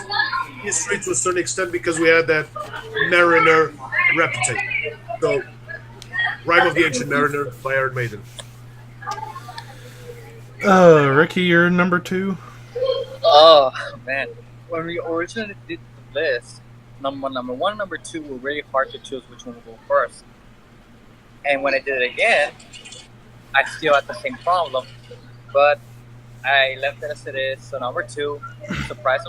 Speaker 2: history to a certain extent because we had that mariner reputation. So, Rime of the Ancient Mariner by Iron Maiden.
Speaker 1: Ricky, you're number 2.
Speaker 3: Oh man, when we originally did the list, number 1 and number 2 were really hard to choose which one would go first. And when I did it again, I still had the same problem, but I left it as it is. So number 2, surprise,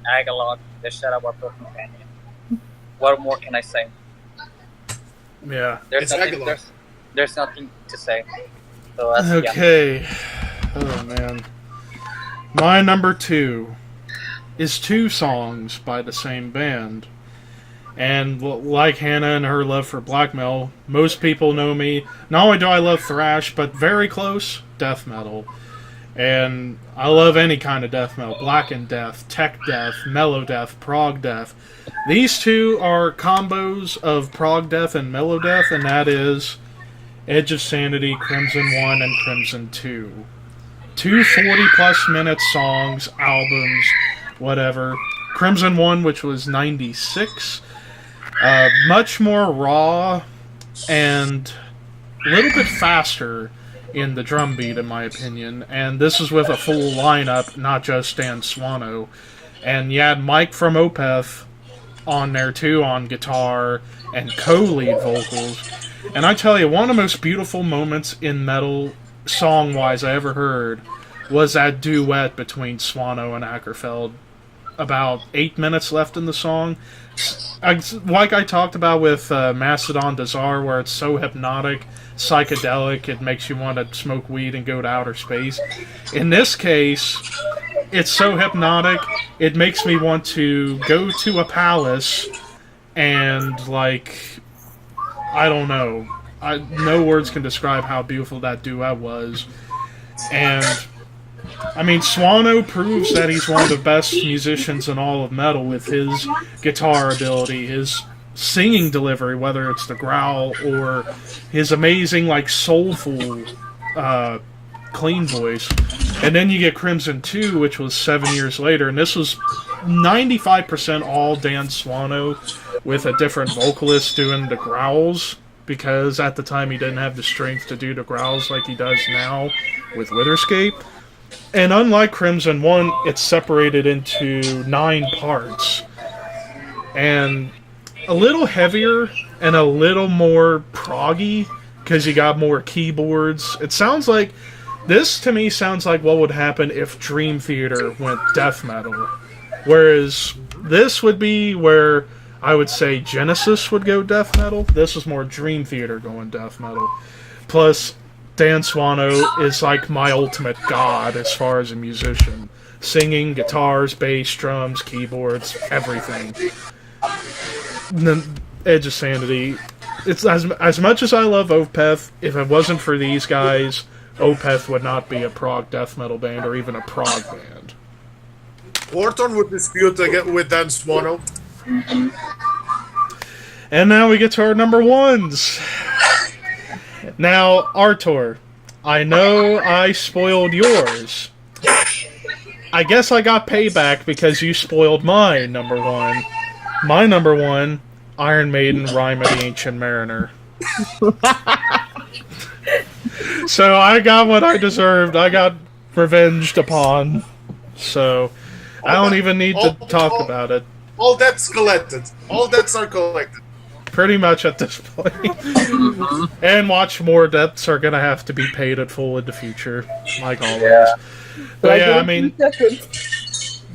Speaker 3: Agalog, the Shadow of Our Companion. What more can I say?
Speaker 1: Yeah.
Speaker 3: There's nothing to say. So that's,
Speaker 1: okay. Yeah. Oh man. My number 2 is 2 songs by the same band. And like Hannah and her love for black metal, most people know me. Not only do I love thrash, but very close, death metal. And I love any kind of death metal. Black and death, tech death, mellow death, prog death. These 2 are combos of prog death and mellow death, and that is Edge of Sanity, Crimson 1, and Crimson 2. 2 40-plus minute songs, albums, whatever. Crimson 1, which was 96. Much more raw and a little bit faster in the drum beat, in my opinion. And this is with a full lineup, not just Dan Swano. And you had Mike from Opeth on there too, on guitar and co-lead vocals. And I tell you, one of the most beautiful moments in metal, song-wise, I ever heard was that duet between Swano and Ackerfeld. About 8 minutes left in the song. Like I talked about with Mastodon Desire, where it's so hypnotic, psychedelic, it makes you want to smoke weed and go to outer space. In this case, it's so hypnotic, it makes me want to go to a palace and, like, I don't know. No words can describe how beautiful that duet was. And I mean, Swano proves that he's one of the best musicians in all of metal with his guitar ability, his singing delivery, whether it's the growl or his amazing, like, soulful, clean voice. And then you get Crimson 2, which was 7 years later, and this was 95% all Dan Swano with a different vocalist doing the growls. because at the time he didn't have the strength to do the growls like he does now with Witherscape. And unlike Crimson 1, it's separated into 9 parts. And a little heavier and a little more proggy, because you got more keyboards. It sounds like... This, to me, sounds like what would happen if Dream Theater went death metal. Whereas this would be where I would say Genesis would go death metal. This is more Dream Theater going death metal. Plus, Dan Swano is like my ultimate god as far as a musician. Singing, guitars, bass, drums, keyboards, everything. And then Edge of Sanity. It's as much as I love Opeth, if it wasn't for these guys, Opeth would not be a prog death metal band or even a prog band.
Speaker 2: Artur would dispute again with Dan Swano.
Speaker 1: And now we get to our number ones. Now, Artur, I know I spoiled yours. I guess I got payback because you spoiled my number one. My number one, Iron Maiden, Rime of the Ancient Mariner. So I got what I deserved. I got revenged upon. So I don't even need to talk about it.
Speaker 2: All debts collected. All debts are collected.
Speaker 1: Pretty much at this point. And watch more debts are going to have to be paid in full in the future. Like always.
Speaker 3: Yeah.
Speaker 1: But yeah, I mean...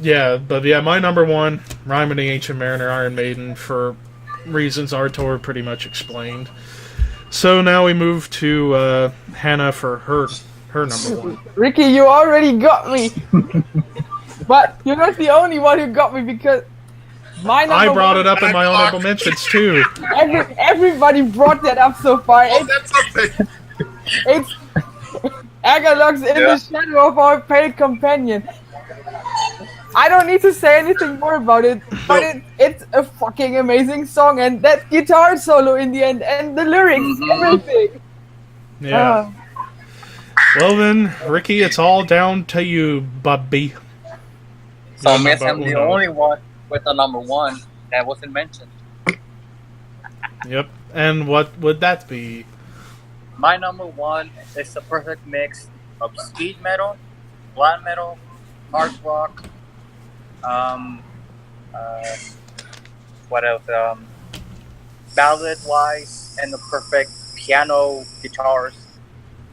Speaker 1: Yeah, but yeah, my number one, Rime of the Ancient Mariner, Iron Maiden, for reasons Artur pretty much explained. So now we move to Hannah for her number one.
Speaker 4: Ricky, you already got me. But you're not the only one who got me, because my number
Speaker 1: I brought
Speaker 4: one,
Speaker 1: it up in my honorable mentions too.
Speaker 4: everybody brought that up so far.
Speaker 2: All debts are paid.
Speaker 4: It's Agalog's in the shadow of our pale companion. I don't need to say anything more about it, but it's a fucking amazing song, and that guitar solo in the end, and the lyrics, everything.
Speaker 1: Yeah. Well then, Ricky, it's all down to you, Bubby.
Speaker 3: So I guess I'm the only one with the number one that wasn't mentioned.
Speaker 1: Yep. And what would that be?
Speaker 3: My number one is the perfect mix of speed metal, glam metal, hard rock, what else? Ballad wise, and the perfect piano, guitars,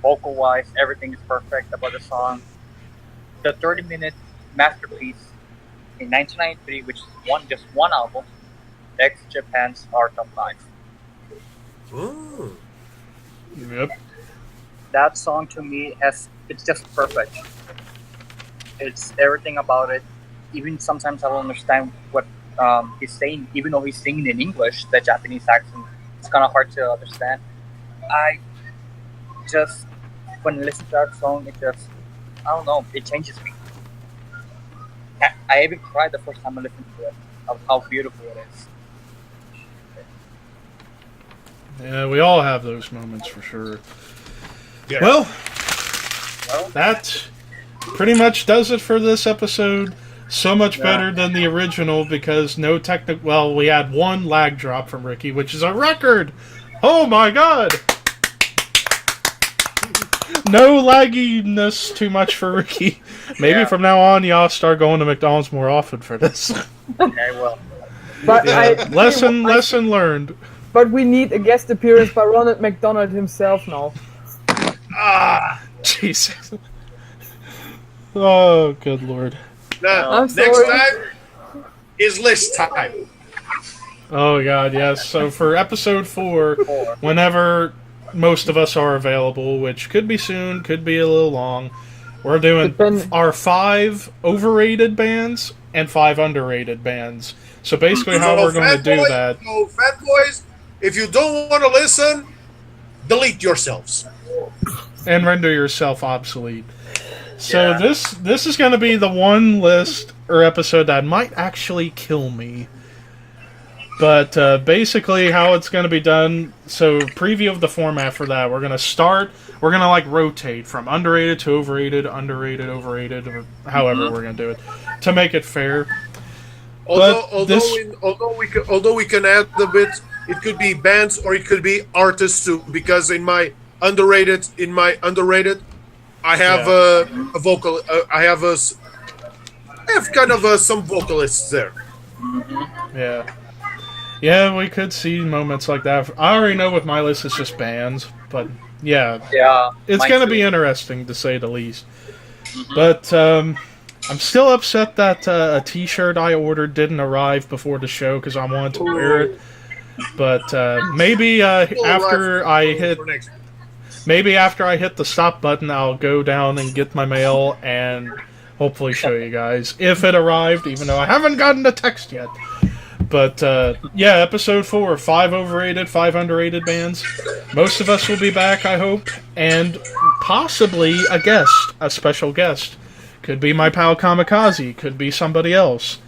Speaker 3: vocal wise, everything is perfect about the song. The 30-minute masterpiece in 1993, which is just one album, X Japan's Art of Life.
Speaker 2: Ooh.
Speaker 1: Yep.
Speaker 3: That song to me it's just perfect. It's everything about it. Even sometimes I don't understand what he's saying, even though he's singing in English, the Japanese accent, it's kind of hard to understand. I just, when I listen to that song, it just, I don't know, it changes me. I even cried the first time I listened to it, of how beautiful it is.
Speaker 1: Yeah, we all have those moments for sure.
Speaker 2: Yeah.
Speaker 1: Well, that pretty much does it for this episode. So much better than the original because no technical... Well, we had one lag drop from Ricky, which is a record! Oh my god! No lagginess too much for Ricky. Maybe from now on, y'all start going to McDonald's more often for this.
Speaker 3: Okay, well.
Speaker 4: But
Speaker 1: Lesson learned.
Speaker 4: But we need a guest appearance by Ronald McDonald himself now.
Speaker 2: Ah,
Speaker 1: Jesus. Oh, good lord.
Speaker 2: now, next time is list time.
Speaker 1: Oh god, yes. So for episode 4, whenever most of us are available, which could be soon, could be a little long, we're doing our 5 overrated bands and 5 underrated bands. So basically how we're going to do that...
Speaker 2: So, fat boys, if you don't want to listen, delete yourselves.
Speaker 1: And render yourself obsolete. So this is going to be the one list or episode that might actually kill me. But basically how it's going to be done, so preview of the format for that, we're going to like rotate from underrated to overrated, underrated, overrated, or however we're going to do it, to make it fair.
Speaker 2: Although we can add a bit, it could be bands or it could be artists too. Because in my underrated, I have a vocal. I have kind of some vocalists there.
Speaker 1: Yeah, we could see moments like that. I already know with my list it's just bands, but yeah, it's gonna be interesting to say the least. But I'm still upset that a T-shirt I ordered didn't arrive before the show because I wanted to wear it. But maybe after I hit the stop button, I'll go down and get my mail and hopefully show you guys if it arrived, even though I haven't gotten a text yet. But yeah, episode 4, 5 overrated, 5 underrated bands. Most of us will be back, I hope, and possibly a special guest. Could be my pal Kamikaze, could be somebody else.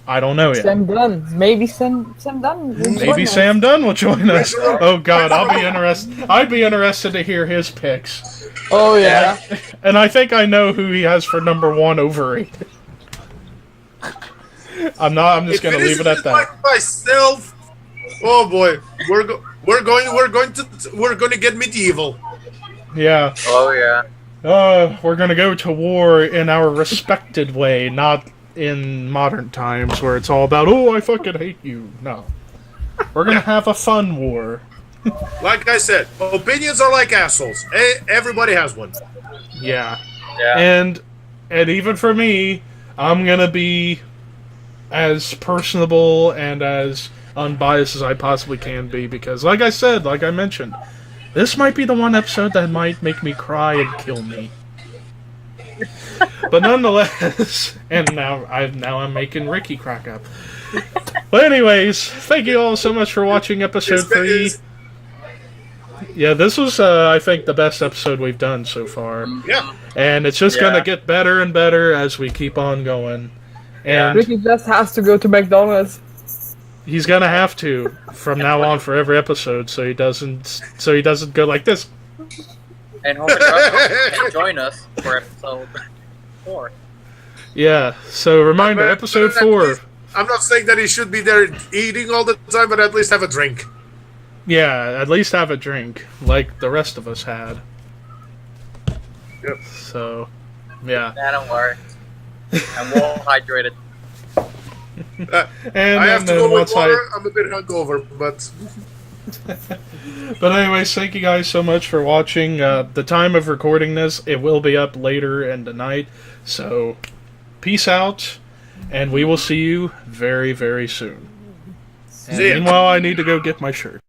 Speaker 1: I don't know yet.
Speaker 4: Sam Dunn. Maybe Sam Dunn.
Speaker 1: Maybe Sam Dunn will join us. Oh God, I'd be interested to hear his picks.
Speaker 4: Oh yeah.
Speaker 1: And I think I know who he has for number 1 overrated. I'm just going to leave it at that.
Speaker 2: Like myself. Oh boy, we're going to get medieval.
Speaker 1: Yeah.
Speaker 3: Oh yeah.
Speaker 1: We're going to go to war in our respected way, not in modern times where it's all about, oh, I fucking hate you. No. We're going to have a fun war.
Speaker 2: Like I said, opinions are like assholes. Everybody has one.
Speaker 1: Yeah. And even for me, I'm going to be as personable and as unbiased as I possibly can be because, like I mentioned, this might be the one episode that might make me cry and kill me. But nonetheless, and now I'm making Ricky crack up. But anyways, thank you all so much for watching episode 3. Yeah, this was, I think, the best episode we've done so far.
Speaker 2: Yeah.
Speaker 1: And it's just gonna get better and better as we keep on going. And
Speaker 4: Ricky just has to go to McDonald's.
Speaker 1: he's gonna have to from now on for every episode, so he doesn't go like this.
Speaker 3: And hope you join us for episode 4.
Speaker 1: Yeah. So reminder, episode 4.
Speaker 2: I'm not saying that he should be there eating all the time, but at least have a drink.
Speaker 1: Yeah, at least have a drink, like the rest of us had.
Speaker 2: Yep.
Speaker 1: So, yeah.
Speaker 3: Don't worry. I'm well hydrated.
Speaker 1: And
Speaker 2: I have to go with
Speaker 1: once
Speaker 2: water. I'm a bit hungover, but...
Speaker 1: But anyways, thank you guys so much for watching. The time of recording this, it will be up later in the night. So, peace out, and we will see you very, very soon. And meanwhile, I need to go get my shirt.